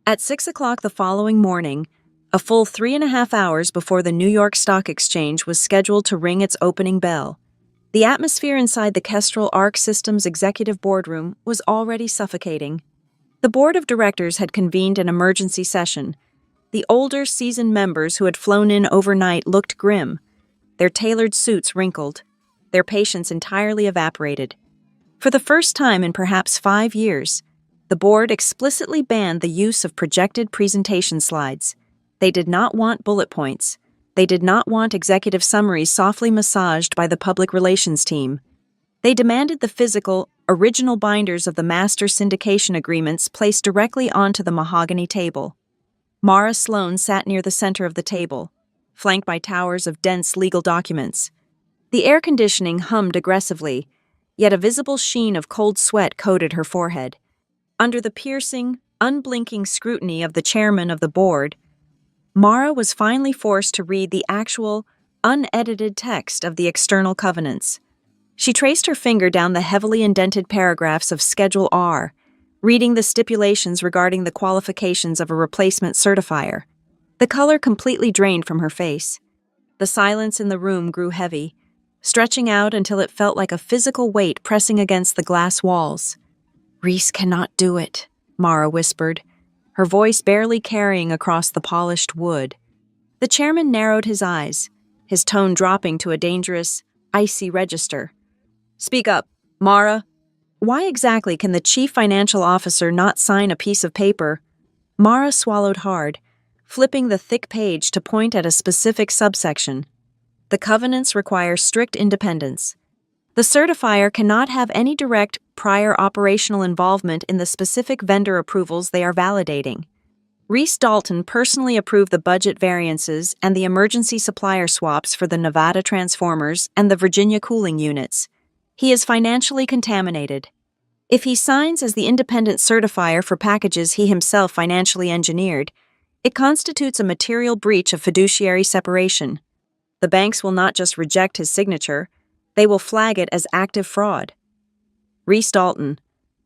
At 6 o'clock the following morning, a full 3.5 hours before the New York Stock Exchange was scheduled to ring its opening bell, the atmosphere inside the Kestrel Arc Systems executive boardroom was already suffocating. The board of directors had convened an emergency session. The older, seasoned members who had flown in overnight looked grim, their tailored suits wrinkled, their patience entirely evaporated. For the first time in perhaps 5 years, the board explicitly banned the use of projected presentation slides. They did not want bullet points. They did not want executive summaries softly massaged by the public relations team. They demanded the physical, original binders of the master syndication agreements placed directly onto the mahogany table. Mara Sloan sat near the center of the table, flanked by towers of dense legal documents. The air conditioning hummed aggressively, yet a visible sheen of cold sweat coated her forehead. Under the piercing, unblinking scrutiny of the chairman of the board, Mara was finally forced to read the actual, unedited text of the external covenants. She traced her finger down the heavily indented paragraphs of Schedule R, reading the stipulations regarding the qualifications of a replacement certifier. The color completely drained from her face. The silence in the room grew heavy, stretching out until it felt like a physical weight pressing against the glass walls. "Reese cannot do it," Mara whispered, her voice barely carrying across the polished wood. The chairman narrowed his eyes, his tone dropping to a dangerous, icy register. "Speak up, Mara. Why exactly can the chief financial officer not sign a piece of paper?" Mara swallowed hard, flipping the thick page to point at a specific subsection. The covenants require strict independence. The certifier cannot have any direct prior operational involvement in the specific vendor approvals they are validating. Reese Dalton personally approved the budget variances and the emergency supplier swaps for the Nevada transformers and the Virginia cooling units. He is financially contaminated. If he signs as the independent certifier for packages he himself financially engineered, it constitutes a material breach of fiduciary separation. The banks will not just reject his signature, they will flag it as active fraud. Reese Dalton,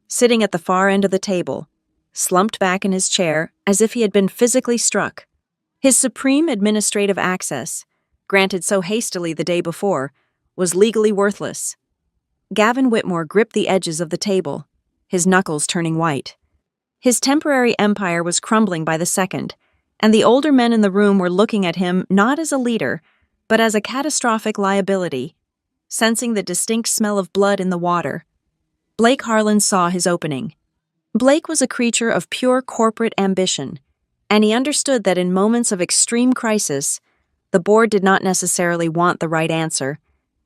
sitting at the far end of the table, slumped back in his chair as if he had been physically struck. His supreme administrative access, granted so hastily the day before, was legally worthless. Gavin Whitmore gripped the edges of the table, his knuckles turning white. His temporary empire was crumbling by the second, and the older men in the room were looking at him not as a leader, but as a catastrophic liability. Sensing the distinct smell of blood in the water, Blake Harlan saw his opening. Blake was a creature of pure corporate ambition, and he understood that in moments of extreme crisis, the board did not necessarily want the right answer.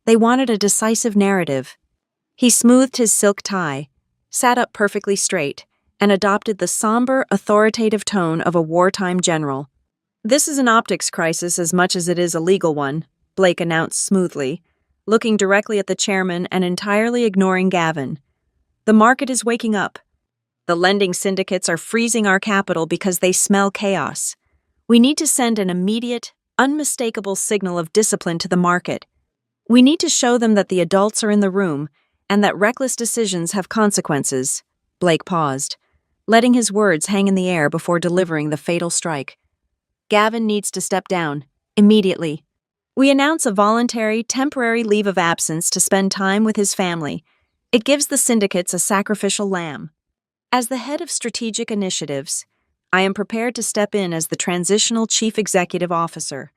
They wanted a decisive narrative. He smoothed his silk tie, sat up perfectly straight, and adopted the somber, authoritative tone of a wartime general. "This is an optics crisis as much as it is a legal one," Blake announced smoothly, looking directly at the chairman and entirely ignoring Gavin. "The market is waking up. The lending syndicates are freezing our capital because they smell chaos. We need to send an immediate, unmistakable signal of discipline to the market. We need to show them that the adults are in the room and that reckless decisions have consequences." Blake paused, letting his words hang in the air before delivering the fatal strike. "Gavin needs to step down, immediately. We announce a voluntary, temporary leave of absence to spend time with his family. It gives the syndicates a sacrificial lamb. As the head of strategic initiatives, I am prepared to step in as the transitional chief executive officer.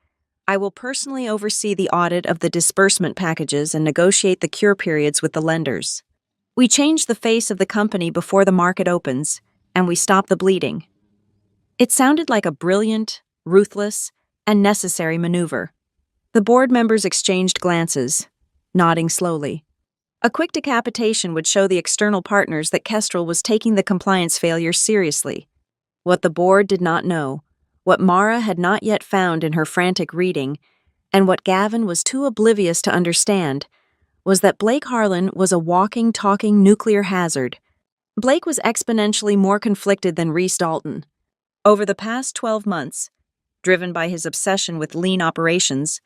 I will personally oversee the audit of the disbursement packages and negotiate the cure periods with the lenders. We change the face of the company before the market opens, and we stop the bleeding." It sounded like a brilliant, ruthless, and necessary maneuver. The board members exchanged glances, nodding slowly. A quick decapitation would show the external partners that Kestrel was taking the compliance failures seriously. What the board did not know, what Mara had not yet found in her frantic reading, and what Gavin was too oblivious to understand, was that Blake Harlan was a walking, talking nuclear hazard. Blake was exponentially more conflicted than Reese Dalton. Over the past 12 months, driven by his obsession with lean operations,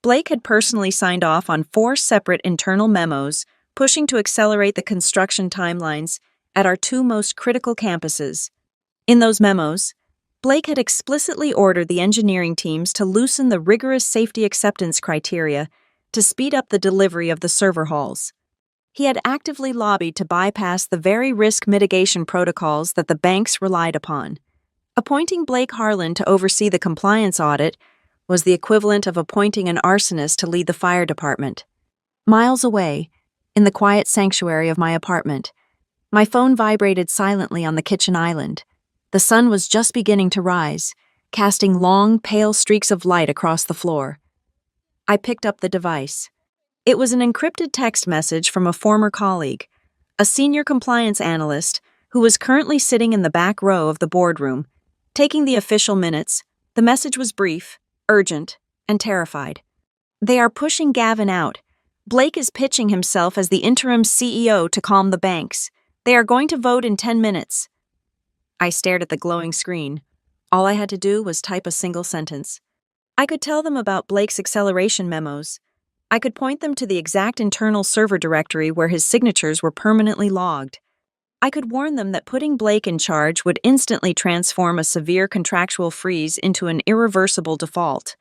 Blake had personally signed off on 4 separate internal memos pushing to accelerate the construction timelines at our 2 most critical campuses. In those memos, Blake had explicitly ordered the engineering teams to loosen the rigorous safety acceptance criteria to speed up the delivery of the server halls. He had actively lobbied to bypass the very risk mitigation protocols that the banks relied upon. Appointing Blake Harlan to oversee the compliance audit was the equivalent of appointing an arsonist to lead the fire department. Miles away, in the quiet sanctuary of my apartment, my phone vibrated silently on the kitchen island. The sun was just beginning to rise, casting long, pale streaks of light across the floor. I picked up the device. It was an encrypted text message from a former colleague, a senior compliance analyst who was currently sitting in the back row of the boardroom. Taking the official minutes, the message was brief, urgent, and terrified. "They are pushing Gavin out. Blake is pitching himself as the interim CEO to calm the banks. They are going to vote in 10 minutes. I stared at the glowing screen. All I had to do was type a single sentence. I could tell them about Blake's acceleration memos. I could point them to the exact internal server directory where his signatures were permanently logged. I could warn them that putting Blake in charge would instantly transform a severe contractual freeze into an irreversible default.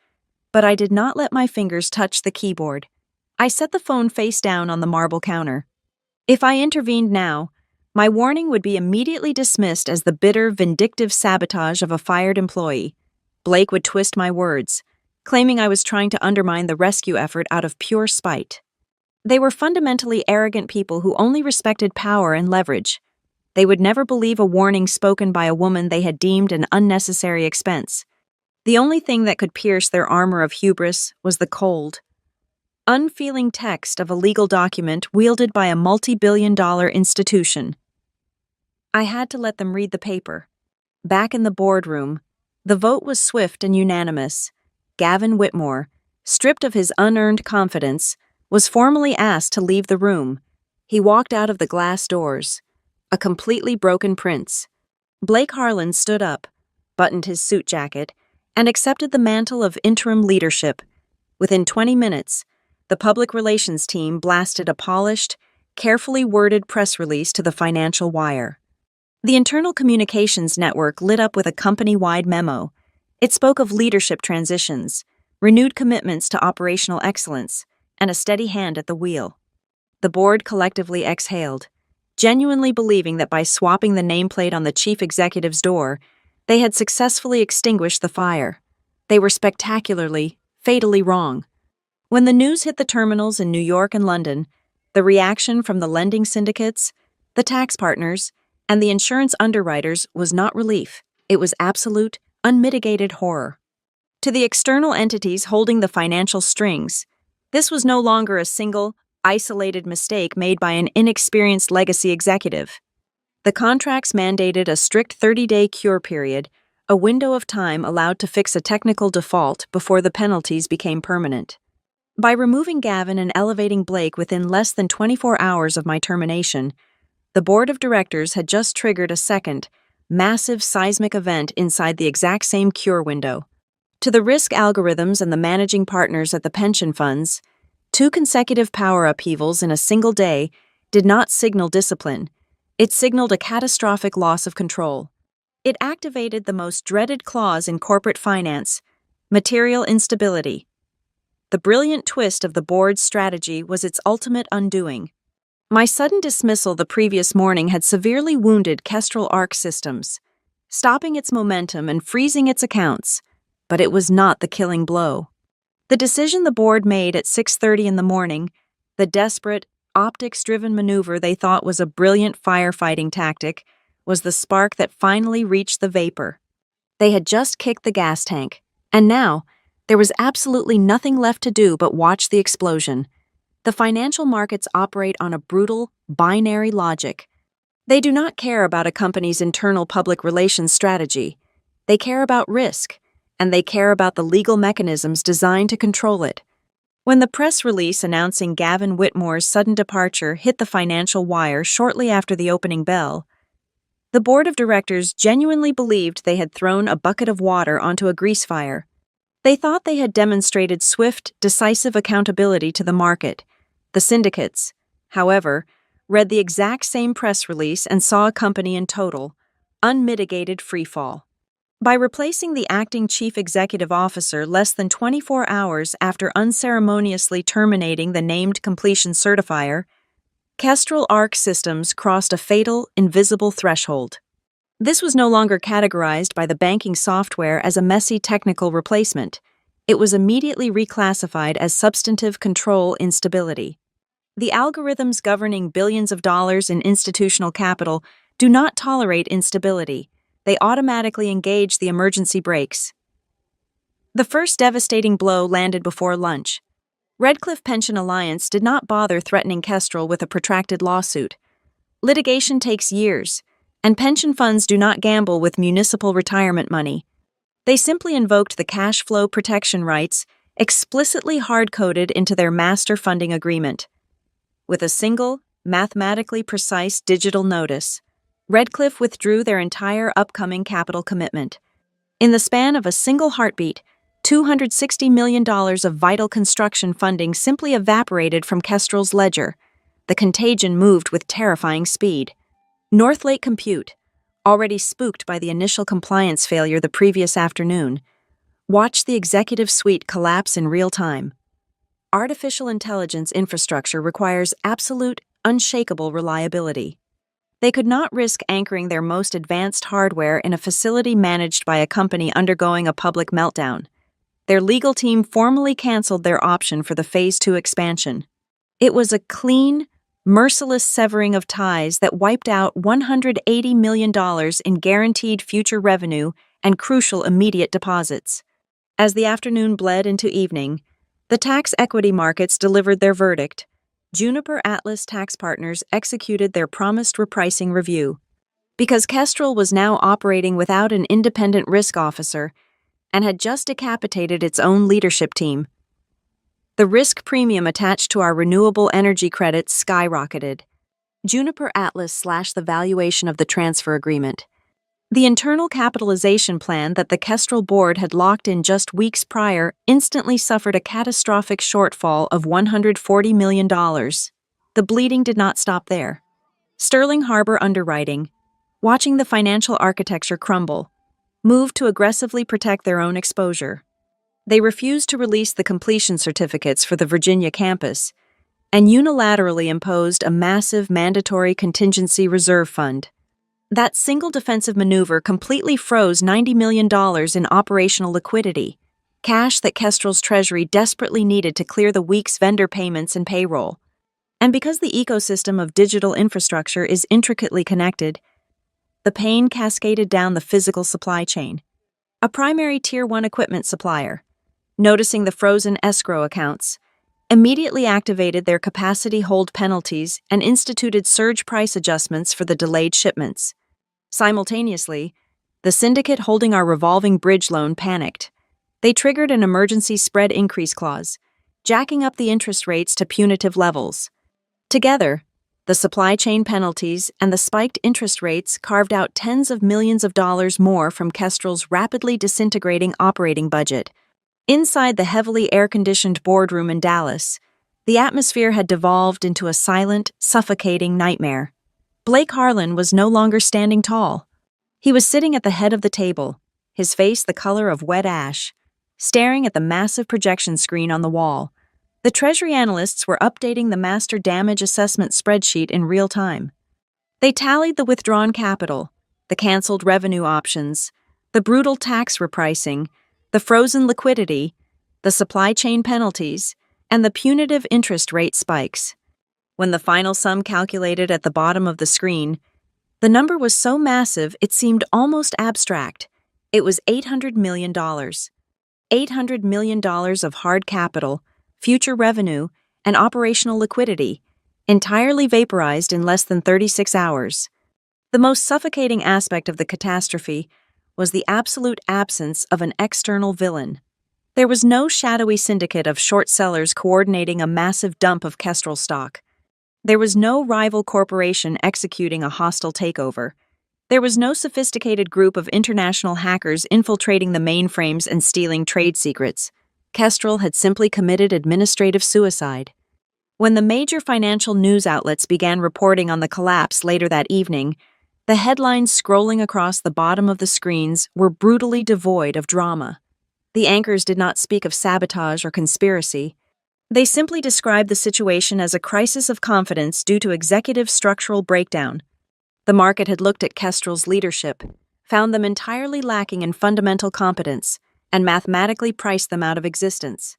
But I did not let my fingers touch the keyboard. I set the phone face down on the marble counter. If I intervened now, my warning would be immediately dismissed as the bitter, vindictive sabotage of a fired employee. Blake would twist my words, claiming I was trying to undermine the rescue effort out of pure spite. They were fundamentally arrogant people who only respected power and leverage. They would never believe a warning spoken by a woman they had deemed an unnecessary expense. The only thing that could pierce their armor of hubris was the cold, unfeeling text of a legal document wielded by a multi-billion-dollar institution. I had to let them read the paper. Back in the boardroom, the vote was swift and unanimous. Gavin Whitmore, stripped of his unearned confidence, was formally asked to leave the room. He walked out of the glass doors, a completely broken prince. Blake Harlan stood up, buttoned his suit jacket, and accepted the mantle of interim leadership. Within 20 minutes, the public relations team blasted a polished, carefully worded press release to the Financial Wire. The internal communications network lit up with a company-wide memo. It spoke of leadership transitions, renewed commitments to operational excellence, and a steady hand at the wheel. The board collectively exhaled, genuinely believing that by swapping the nameplate on the chief executive's door, they had successfully extinguished the fire. They were spectacularly, fatally wrong. When the news hit the terminals in New York and London, the reaction from the lending syndicates, the tax partners, and the insurance underwriters was not relief. It was absolute, unmitigated horror. To the external entities holding the financial strings, this was no longer a single, isolated mistake made by an inexperienced legacy executive. The contracts mandated a strict 30-day cure period, a window of time allowed to fix a technical default before the penalties became permanent. By removing Gavin and elevating Blake within less than 24 hours of my termination, the board of directors had just triggered a second, massive seismic event inside the exact same cure window. To the risk algorithms and the managing partners at the pension funds, 2 consecutive power upheavals in a single day did not signal discipline. It signaled a catastrophic loss of control. It activated the most dreaded clause in corporate finance, material instability. The brilliant twist of the board's strategy was its ultimate undoing. My sudden dismissal the previous morning had severely wounded Kestrel Arc Systems, stopping its momentum and freezing its accounts, but it was not the killing blow. The decision the board made at 6:30 in the morning, the desperate, optics-driven maneuver they thought was a brilliant firefighting tactic, was the spark that finally reached the vapor. They had just kicked the gas tank, and now there was absolutely nothing left to do but watch the explosion. The financial markets operate on a brutal, binary logic. They do not care about a company's internal public relations strategy. They care about risk, and they care about the legal mechanisms designed to control it. When the press release announcing Gavin Whitmore's sudden departure hit the Financial Wire shortly after the opening bell, the board of directors genuinely believed they had thrown a bucket of water onto a grease fire. They thought they had demonstrated swift, decisive accountability to the market. The syndicates, however, read the exact same press release and saw a company in total, unmitigated freefall. By replacing the acting chief executive officer less than 24 hours after unceremoniously terminating the named completion certifier, Kestrel Arc Systems crossed a fatal, invisible threshold. This was no longer categorized by the banking software as a messy technical replacement. It was immediately reclassified as substantive control instability. The algorithms governing billions of dollars in institutional capital do not tolerate instability. They automatically engage the emergency brakes. The first devastating blow landed before lunch. Redcliffe Pension Alliance did not bother threatening Kestrel with a protracted lawsuit. Litigation takes years, and pension funds do not gamble with municipal retirement money. They simply invoked the cash flow protection rights explicitly hard-coded into their master funding agreement. With a single, mathematically precise digital notice, Redcliffe withdrew their entire upcoming capital commitment. In the span of a single heartbeat, $260 million of vital construction funding simply evaporated from Kestrel's ledger. The contagion moved with terrifying speed. Northlake Compute, already spooked by the initial compliance failure the previous afternoon, watched the executive suite collapse in real time. Artificial intelligence infrastructure requires absolute, unshakable reliability. They could not risk anchoring their most advanced hardware in a facility managed by a company undergoing a public meltdown. Their legal team formally canceled their option for the Phase 2 expansion. It was a clean, merciless severing of ties that wiped out $180 million in guaranteed future revenue and crucial immediate deposits. As the afternoon bled into evening, the tax equity markets delivered their verdict. Juniper Atlas Tax Partners executed their promised repricing review. Because Kestrel was now operating without an independent risk officer and had just decapitated its own leadership team, the risk premium attached to our renewable energy credits skyrocketed. Juniper Atlas slashed the valuation of the transfer agreement. The internal capitalization plan that the Kestrel board had locked in just weeks prior instantly suffered a catastrophic shortfall of $140 million. The bleeding did not stop there. Sterling Harbor Underwriting, watching the financial architecture crumble, moved to aggressively protect their own exposure. They refused to release the completion certificates for the Virginia campus and unilaterally imposed a massive mandatory contingency reserve fund. That single defensive maneuver completely froze $90 million in operational liquidity, cash that Kestrel's treasury desperately needed to clear the week's vendor payments and payroll. And because the ecosystem of digital infrastructure is intricately connected, the pain cascaded down the physical supply chain. A primary Tier 1 equipment supplier, noticing the frozen escrow accounts, immediately activated their capacity hold penalties and instituted surge price adjustments for the delayed shipments. Simultaneously, the syndicate holding our revolving bridge loan panicked. They triggered an emergency spread increase clause, jacking up the interest rates to punitive levels. Together, the supply chain penalties and the spiked interest rates carved out tens of millions of dollars more from Kestrel's rapidly disintegrating operating budget. Inside the heavily air-conditioned boardroom in Dallas, the atmosphere had devolved into a silent, suffocating nightmare. Blake Harlan was no longer standing tall. He was sitting at the head of the table, his face the color of wet ash, staring at the massive projection screen on the wall. The Treasury analysts were updating the master damage assessment spreadsheet in real time. They tallied the withdrawn capital, the canceled revenue options, the brutal tax repricing, the frozen liquidity, the supply chain penalties, and the punitive interest rate spikes. When the final sum calculated at the bottom of the screen, the number was so massive it seemed almost abstract. It was $800 million. $800 million of hard capital, future revenue, and operational liquidity, entirely vaporized in less than 36 hours. The most suffocating aspect of the catastrophe was the absolute absence of an external villain. There was no shadowy syndicate of short sellers coordinating a massive dump of Kestrel stock. There was no rival corporation executing a hostile takeover. There was no sophisticated group of international hackers infiltrating the mainframes and stealing trade secrets. Kestrel had simply committed administrative suicide. When the major financial news outlets began reporting on the collapse later that evening, the headlines scrolling across the bottom of the screens were brutally devoid of drama. The anchors did not speak of sabotage or conspiracy. They simply described the situation as a crisis of confidence due to executive structural breakdown. The market had looked at Kestrel's leadership, found them entirely lacking in fundamental competence, and mathematically priced them out of existence.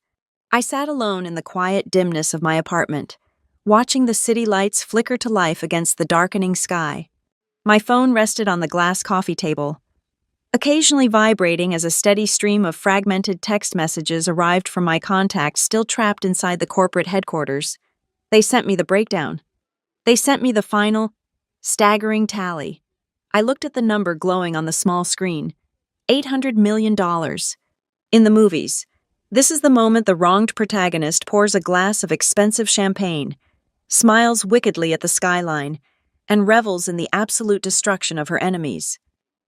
I sat alone in the quiet dimness of my apartment, watching the city lights flicker to life against the darkening sky. My phone rested on the glass coffee table, occasionally vibrating as a steady stream of fragmented text messages arrived from my contacts still trapped inside the corporate headquarters. They sent me the breakdown. They sent me the final, staggering tally. I looked at the number glowing on the small screen. $800 million. In the movies, This is the moment the wronged protagonist pours a glass of expensive champagne, smiles wickedly at the skyline, and revels in the absolute destruction of her enemies.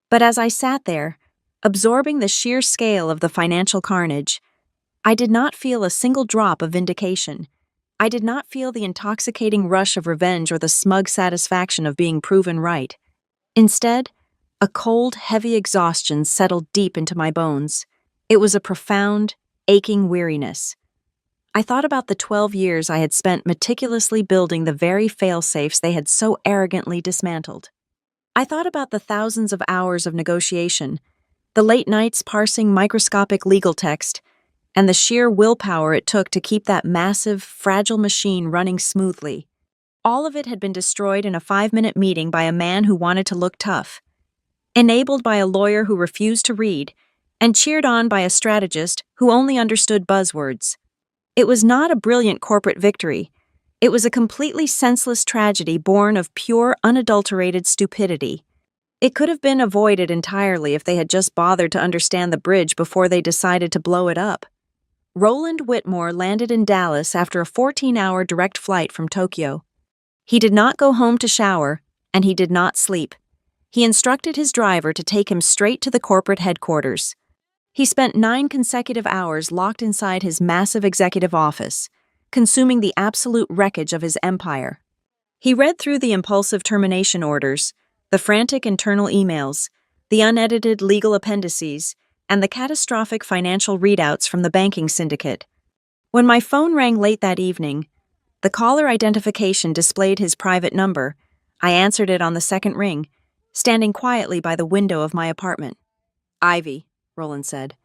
But as I sat there, absorbing the sheer scale of the financial carnage, I did not feel a single drop of vindication. I did not feel the intoxicating rush of revenge or the smug satisfaction of being proven right. Instead, a cold, heavy exhaustion settled deep into my bones. It was a profound, aching weariness. I thought about the 12 years I had spent meticulously building the very fail-safes they had so arrogantly dismantled. I thought about the thousands of hours of negotiation, the late nights parsing microscopic legal text, and the sheer willpower it took to keep that massive, fragile machine running smoothly. All of it had been destroyed in a 5-minute meeting by a man who wanted to look tough, enabled by a lawyer who refused to read, and cheered on by a strategist who only understood buzzwords. It was not a brilliant corporate victory. It was a completely senseless tragedy born of pure, unadulterated stupidity. It could have been avoided entirely if they had just bothered to understand the bridge before they decided to blow it up. Roland Whitmore landed in Dallas after a 14-hour direct flight from Tokyo. He did not go home to shower, and he did not sleep. He instructed his driver to take him straight to the corporate headquarters. He spent 9 consecutive hours locked inside his massive executive office, consuming the absolute wreckage of his empire. He read through the impulsive termination orders, the frantic internal emails, the unedited legal appendices, and the catastrophic financial readouts from the banking syndicate. When my phone rang late that evening, the caller identification displayed his private number. I answered it on the second ring, standing quietly by the window of my apartment. "Ivy," Roland said.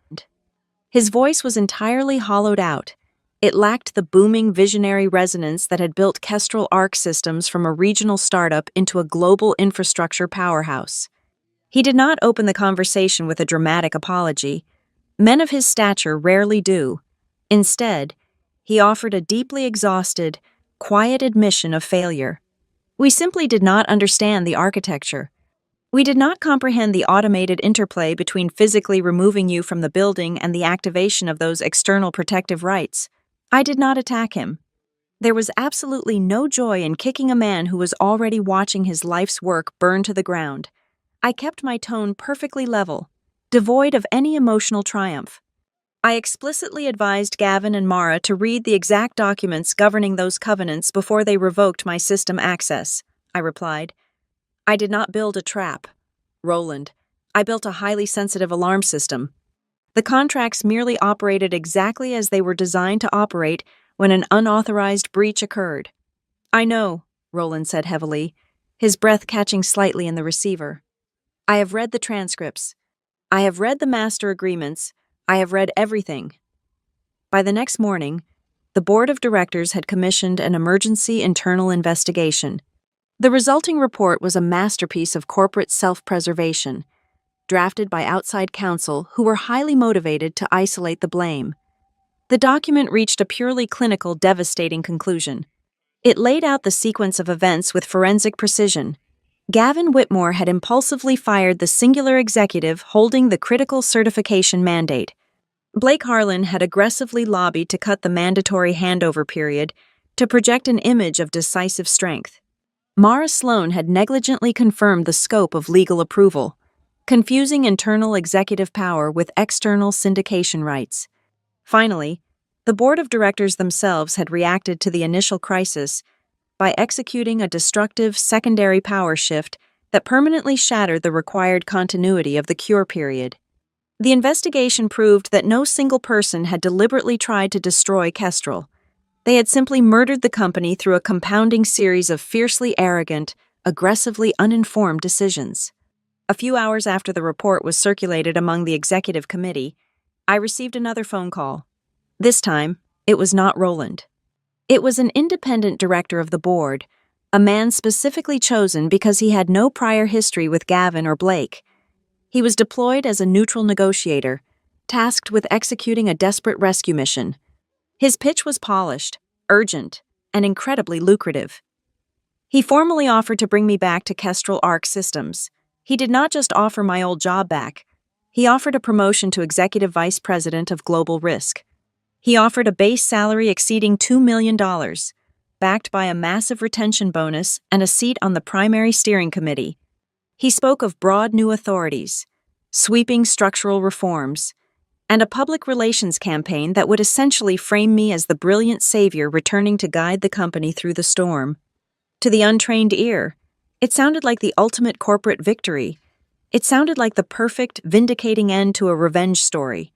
His voice was entirely hollowed out. It lacked the booming visionary resonance that had built Kestrel Arc Systems from a regional startup into a global infrastructure powerhouse. He did not open the conversation with a dramatic apology. Men of his stature rarely do. Instead, he offered a deeply exhausted, quiet admission of failure. We simply did not understand the architecture. We did not comprehend the automated interplay between physically removing you from the building and the activation of those external protective rights. I did not attack him. There was absolutely no joy in kicking a man who was already watching his life's work burn to the ground. I kept my tone perfectly level, devoid of any emotional triumph. I explicitly advised Gavin and Mara to read the exact documents governing those covenants before they revoked my system access, I replied. I did not build a trap, Roland. I built a highly sensitive alarm system. The contracts merely operated exactly as they were designed to operate when an unauthorized breach occurred. I know, Roland said heavily, his breath catching slightly in the receiver. I have read the transcripts. I have read the master agreements. I have read everything. By the next morning, the board of directors had commissioned an emergency internal investigation. The resulting report was a masterpiece of corporate self-preservation, drafted by outside counsel who were highly motivated to isolate the blame. The document reached a purely clinical, devastating conclusion. It laid out the sequence of events with forensic precision. Gavin Whitmore had impulsively fired the singular executive holding the critical certification mandate. Blake Harlan had aggressively lobbied to cut the mandatory handover period to project an image of decisive strength. Mara Sloan had negligently confirmed the scope of legal approval, confusing internal executive power with external syndication rights. Finally, the board of directors themselves had reacted to the initial crisis by executing a destructive secondary power shift that permanently shattered the required continuity of the cure period. The investigation proved that no single person had deliberately tried to destroy Kestrel. They had simply murdered the company through a compounding series of fiercely arrogant, aggressively uninformed decisions. A few hours after the report was circulated among the executive committee, I received another phone call. This time, it was not Roland. It was an independent director of the board, a man specifically chosen because he had no prior history with Gavin or Blake. He was deployed as a neutral negotiator, tasked with executing a desperate rescue mission. His pitch was polished, urgent, and incredibly lucrative. He formally offered to bring me back to Kestrel Arc Systems. He did not just offer my old job back. He offered a promotion to Executive Vice President of Global Risk. He offered a base salary exceeding $2 million, backed by a massive retention bonus and a seat on the primary steering committee. He spoke of broad new authorities, sweeping structural reforms, and a public relations campaign that would essentially frame me as the brilliant savior returning to guide the company through the storm. To the untrained ear, it sounded like the ultimate corporate victory. It sounded like the perfect, vindicating end to a revenge story.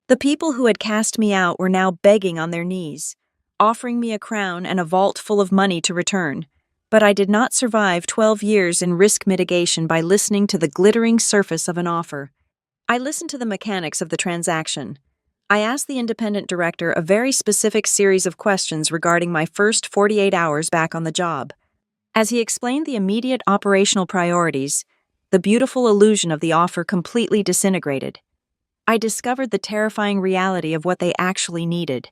The people who had cast me out were now begging on their knees, offering me a crown and a vault full of money to return. But I did not survive 12 years in risk mitigation by listening to the glittering surface of an offer. I listened to the mechanics of the transaction. I asked the independent director a very specific series of questions regarding my first 48 hours back on the job. As he explained the immediate operational priorities, the beautiful illusion of the offer completely disintegrated. I discovered the terrifying reality of what they actually needed.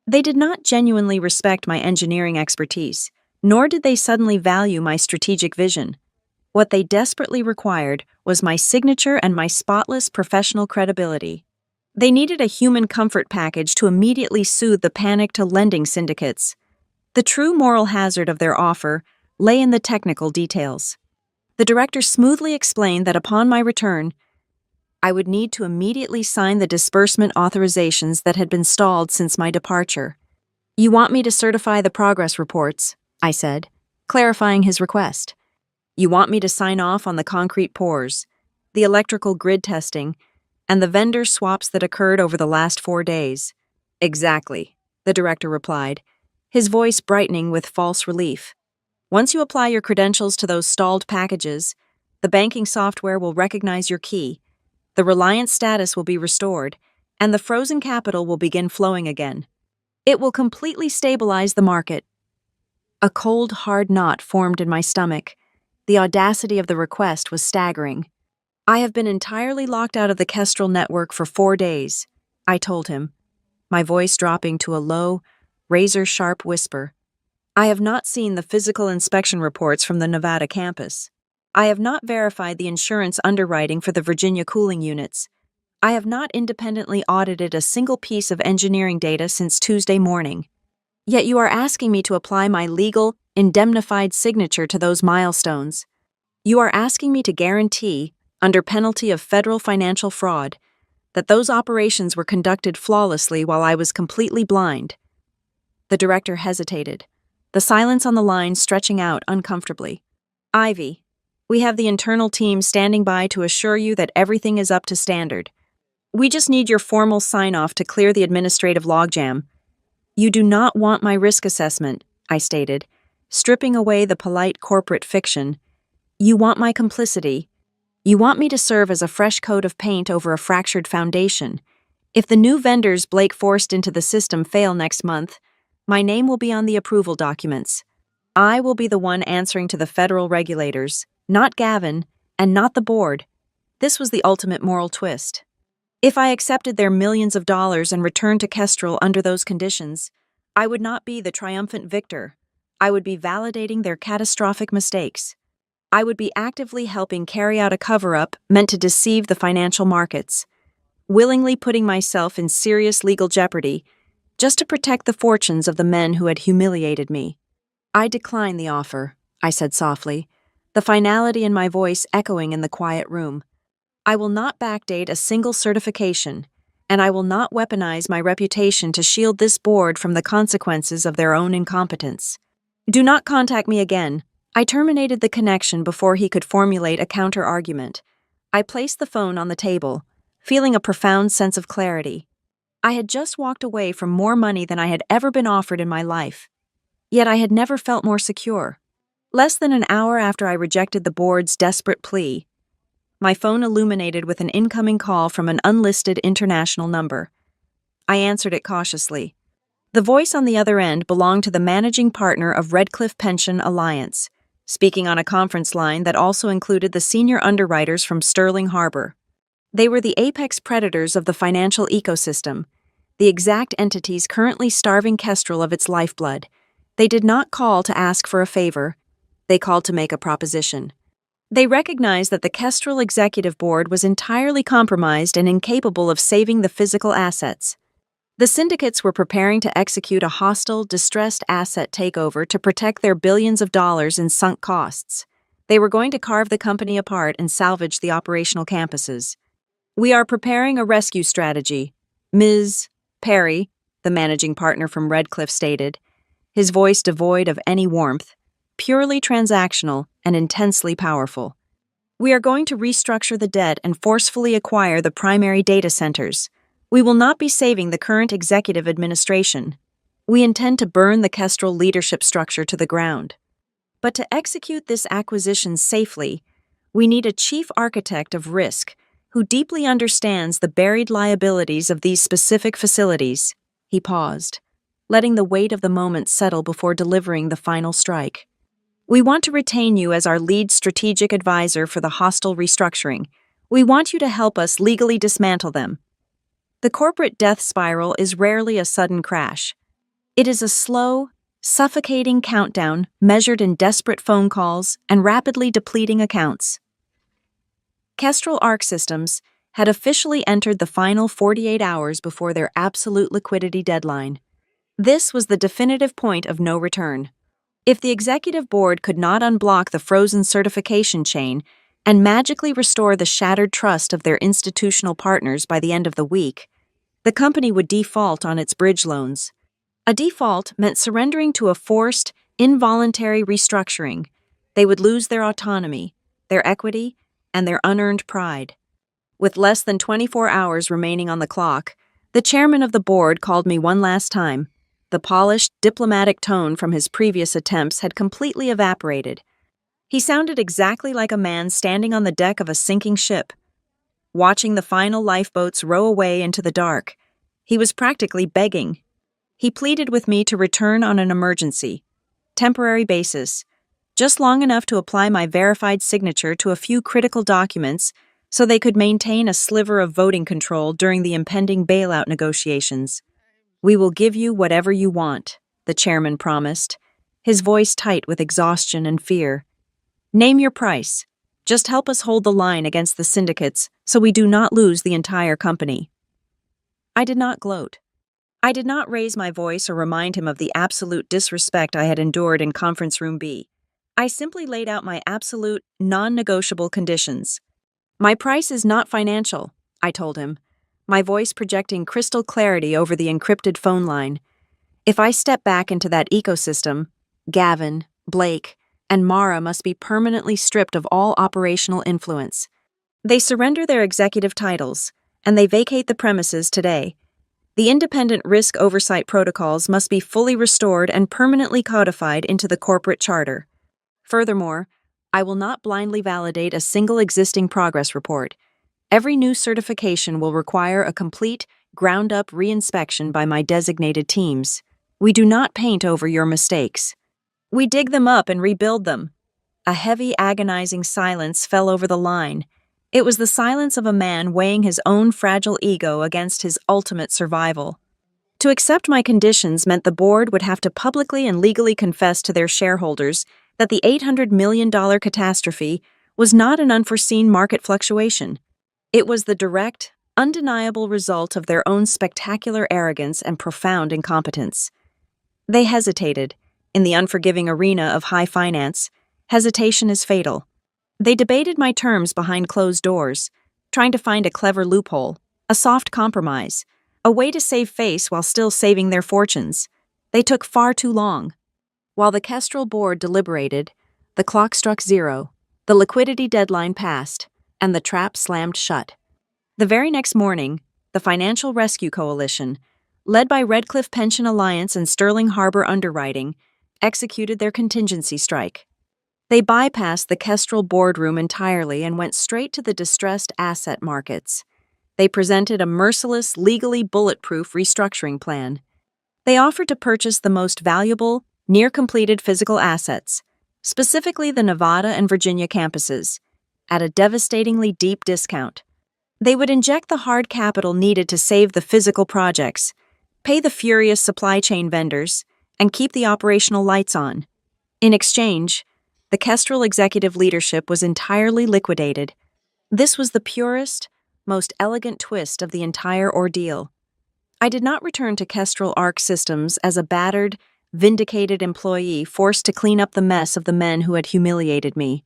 They did not genuinely respect my engineering expertise, nor did they suddenly value my strategic vision. What they desperately required was my signature and my spotless professional credibility. They needed a human comfort package to immediately soothe the panicked lending syndicates. The true moral hazard of their offer lay in the technical details. The director smoothly explained that upon my return, I would need to immediately sign the disbursement authorizations that had been stalled since my departure. "You want me to certify the progress reports," I said, clarifying his request. "You want me to sign off on the concrete pours, the electrical grid testing, and the vendor swaps that occurred over the last 4 days." "Exactly," the director replied, his voice brightening with false relief. "Once you apply your credentials to those stalled packages, the banking software will recognize your key, the Reliance status will be restored, and the frozen capital will begin flowing again. It will completely stabilize the market." A cold, hard knot formed in my stomach. The audacity of the request was staggering. "I have been entirely locked out of the Kestrel network for 4 days," I told him, my voice dropping to a low, razor-sharp whisper. "I have not seen the physical inspection reports from the Nevada campus. I have not verified the insurance underwriting for the Virginia cooling units. I have not independently audited a single piece of engineering data since Tuesday morning. Yet you are asking me to apply my legal, indemnified signature to those milestones. You are asking me to guarantee, under penalty of federal financial fraud, that those operations were conducted flawlessly while I was completely blind." The director hesitated, the silence on the line stretching out uncomfortably. "Ivy, we have the internal team standing by to assure you that everything is up to standard. We just need your formal sign-off to clear the administrative logjam." "You do not want my risk assessment," I stated, stripping away the polite corporate fiction. "You want my complicity. You want me to serve as a fresh coat of paint over a fractured foundation. If the new vendors Blake forced into the system fail next month, my name will be on the approval documents. I will be the one answering to the federal regulators, not Gavin, and not the board." This was the ultimate moral twist. If I accepted their millions of dollars and returned to Kestrel under those conditions, I would not be the triumphant victor. I would be validating their catastrophic mistakes. I would be actively helping carry out a cover-up meant to deceive the financial markets, willingly putting myself in serious legal jeopardy just to protect the fortunes of the men who had humiliated me. "I decline the offer," I said softly, the finality in my voice echoing in the quiet room. "I will not backdate a single certification, and I will not weaponize my reputation to shield this board from the consequences of their own incompetence. Do not contact me again." I terminated the connection before he could formulate a counter-argument. I placed the phone on the table, feeling a profound sense of clarity. I had just walked away from more money than I had ever been offered in my life. Yet I had never felt more secure. Less than an hour after I rejected the board's desperate plea, my phone illuminated with an incoming call from an unlisted international number. I answered it cautiously. The voice on the other end belonged to the managing partner of Redcliffe Pension Alliance, speaking on a conference line that also included the senior underwriters from Sterling Harbor. They were the apex predators of the financial ecosystem, the exact entities currently starving Kestrel of its lifeblood. They did not call to ask for a favor. They called to make a proposition. They recognized that the Kestrel Executive Board was entirely compromised and incapable of saving the physical assets. The syndicates were preparing to execute a hostile, distressed asset takeover to protect their billions of dollars in sunk costs. They were going to carve the company apart and salvage the operational campuses. "We are preparing a rescue strategy," Ms. Perry, the managing partner from Redcliffe, stated, his voice devoid of any warmth, purely transactional and intensely powerful. "We are going to restructure the debt and forcefully acquire the primary data centers. We will not be saving the current executive administration. We intend to burn the Kestrel leadership structure to the ground. But to execute this acquisition safely, we need a chief architect of risk who deeply understands the buried liabilities of these specific facilities." He paused, letting the weight of the moment settle before delivering the final strike. "We want to retain you as our lead strategic advisor for the hostile restructuring. We want you to help us legally dismantle them." The corporate death spiral is rarely a sudden crash. It is a slow, suffocating countdown measured in desperate phone calls and rapidly depleting accounts. Kestrel Arc Systems had officially entered the final 48 hours before their absolute liquidity deadline. This was the definitive point of no return. If the executive board could not unblock the frozen certification chain and magically restore the shattered trust of their institutional partners by the end of the week, the company would default on its bridge loans. A default meant surrendering to a forced, involuntary restructuring. They would lose their autonomy, their equity, and their unearned pride. With less than 24 hours remaining on the clock, the chairman of the board called me one last time. The polished, diplomatic tone from his previous attempts had completely evaporated. He sounded exactly like a man standing on the deck of a sinking ship, watching the final lifeboats row away into the dark. He was practically begging. He pleaded with me to return on an emergency, temporary basis, just long enough to apply my verified signature to a few critical documents so they could maintain a sliver of voting control during the impending bailout negotiations. "We will give you whatever you want," the chairman promised, his voice tight with exhaustion and fear. "Name your price. Just help us hold the line against the syndicates so we do not lose the entire company." I did not gloat. I did not raise my voice or remind him of the absolute disrespect I had endured in Conference Room B. I simply laid out my absolute, non-negotiable conditions. "My price is not financial," I told him, my voice projecting crystal clarity over the encrypted phone line. "If I step back into that ecosystem, Gavin, Blake, and Mara must be permanently stripped of all operational influence. They surrender their executive titles, and they vacate the premises today. The independent risk oversight protocols must be fully restored and permanently codified into the corporate charter. Furthermore, I will not blindly validate a single existing progress report. Every new certification will require a complete, ground-up reinspection by my designated teams. We do not paint over your mistakes. We dig them up and rebuild them." A heavy, agonizing silence fell over the line. It was the silence of a man weighing his own fragile ego against his ultimate survival. To accept my conditions meant the board would have to publicly and legally confess to their shareholders that the $800 million catastrophe was not an unforeseen market fluctuation. It was the direct, undeniable result of their own spectacular arrogance and profound incompetence. They hesitated. In the unforgiving arena of high finance, hesitation is fatal. They debated my terms behind closed doors, trying to find a clever loophole, a soft compromise, a way to save face while still saving their fortunes. They took far too long. While the Kestrel board deliberated, the clock struck 0, the liquidity deadline passed, and the trap slammed shut. The very next morning, the Financial Rescue Coalition, led by Redcliffe Pension Alliance and Sterling Harbor Underwriting, executed their contingency strike. They bypassed the Kestrel boardroom entirely and went straight to the distressed asset markets. They presented a merciless, legally bulletproof restructuring plan. They offered to purchase the most valuable, near-completed physical assets, specifically the Nevada and Virginia campuses, at a devastatingly deep discount. They would inject the hard capital needed to save the physical projects, pay the furious supply chain vendors, and keep the operational lights on. In exchange, the Kestrel executive leadership was entirely liquidated. This was the purest, most elegant twist of the entire ordeal. I did not return to Kestrel Arc Systems as a battered, vindicated employee forced to clean up the mess of the men who had humiliated me.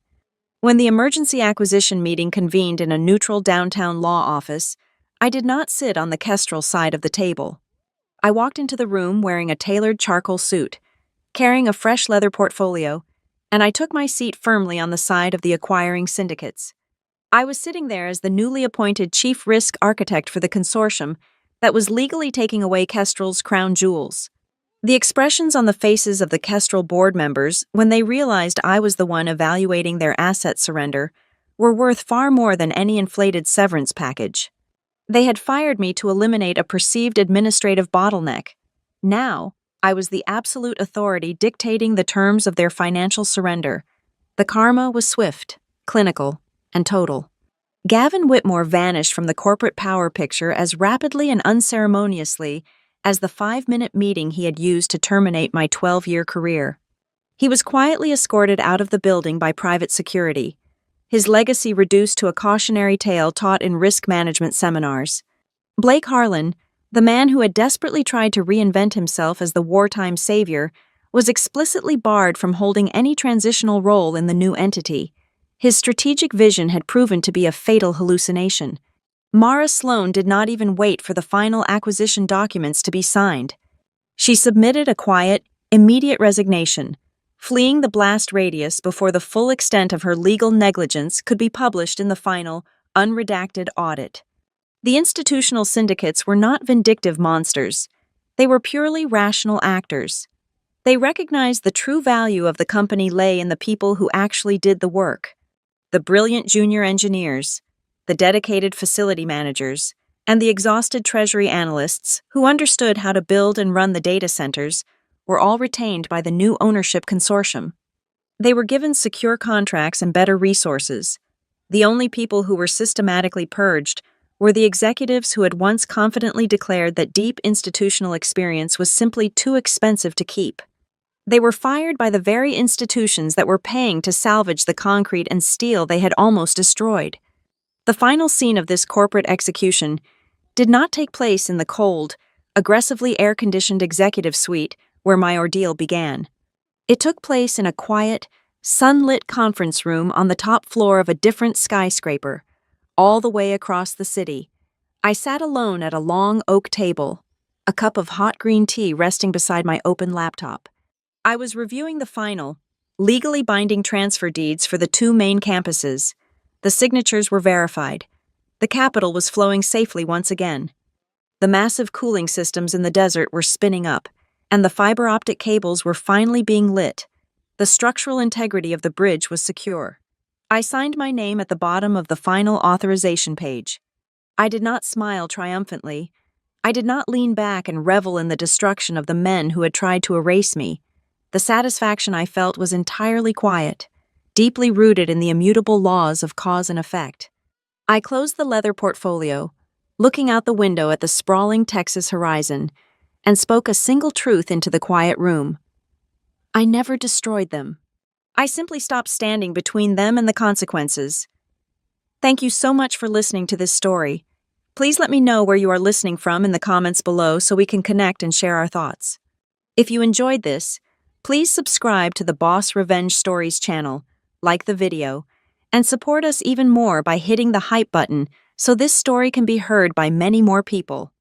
When the emergency acquisition meeting convened in a neutral downtown law office, I did not sit on the Kestrel side of the table. I walked into the room wearing a tailored charcoal suit, carrying a fresh leather portfolio, and I took my seat firmly on the side of the acquiring syndicates. I was sitting there as the newly appointed chief risk architect for the consortium that was legally taking away Kestrel's crown jewels. The expressions on the faces of the Kestrel board members when they realized I was the one evaluating their asset surrender were worth far more than any inflated severance package. They had fired me to eliminate a perceived administrative bottleneck. Now, I was the absolute authority dictating the terms of their financial surrender. The karma was swift, clinical, and total. Gavin Whitmore vanished from the corporate power picture as rapidly and unceremoniously as the 5-minute meeting he had used to terminate my 12-year career. He was quietly escorted out of the building by private security, his legacy reduced to a cautionary tale taught in risk management seminars. Blake Harlan, the man who had desperately tried to reinvent himself as the wartime savior, was explicitly barred from holding any transitional role in the new entity. His strategic vision had proven to be a fatal hallucination. Mara Sloan did not even wait for the final acquisition documents to be signed. She submitted a quiet, immediate resignation, fleeing the blast radius before the full extent of her legal negligence could be published in the final, unredacted audit. The institutional syndicates were not vindictive monsters. They were purely rational actors. They recognized the true value of the company lay in the people who actually did the work. The brilliant junior engineers, the dedicated facility managers, and the exhausted treasury analysts who understood how to build and run the data centers were all retained by the new ownership consortium. They were given secure contracts and better resources. The only people who were systematically purged were the executives who had once confidently declared that deep institutional experience was simply too expensive to keep. They were fired by the very institutions that were paying to salvage the concrete and steel they had almost destroyed. The final scene of this corporate execution did not take place in the cold, aggressively air-conditioned executive suite where my ordeal began. It took place in a quiet, sunlit conference room on the top floor of a different skyscraper, all the way across the city. I sat alone at a long oak table, a cup of hot green tea resting beside my open laptop. I was reviewing the final, legally binding transfer deeds for the 2 main campuses. The signatures were verified. The capital was flowing safely once again. The massive cooling systems in the desert were spinning up, and the fiber optic cables were finally being lit. The structural integrity of the bridge was secure. I signed my name at the bottom of the final authorization page. I did not smile triumphantly. I did not lean back and revel in the destruction of the men who had tried to erase me. The satisfaction I felt was entirely quiet, deeply rooted in the immutable laws of cause and effect. I closed the leather portfolio, looking out the window at the sprawling Texas horizon, and spoke a single truth into the quiet room. I never destroyed them. I simply stopped standing between them and the consequences. Thank you so much for listening to this story. Please let me know where you are listening from in the comments below so we can connect and share our thoughts. If you enjoyed this, please subscribe to the Boss Revenge Stories channel, like the video, and support us even more by hitting the hype button so this story can be heard by many more people.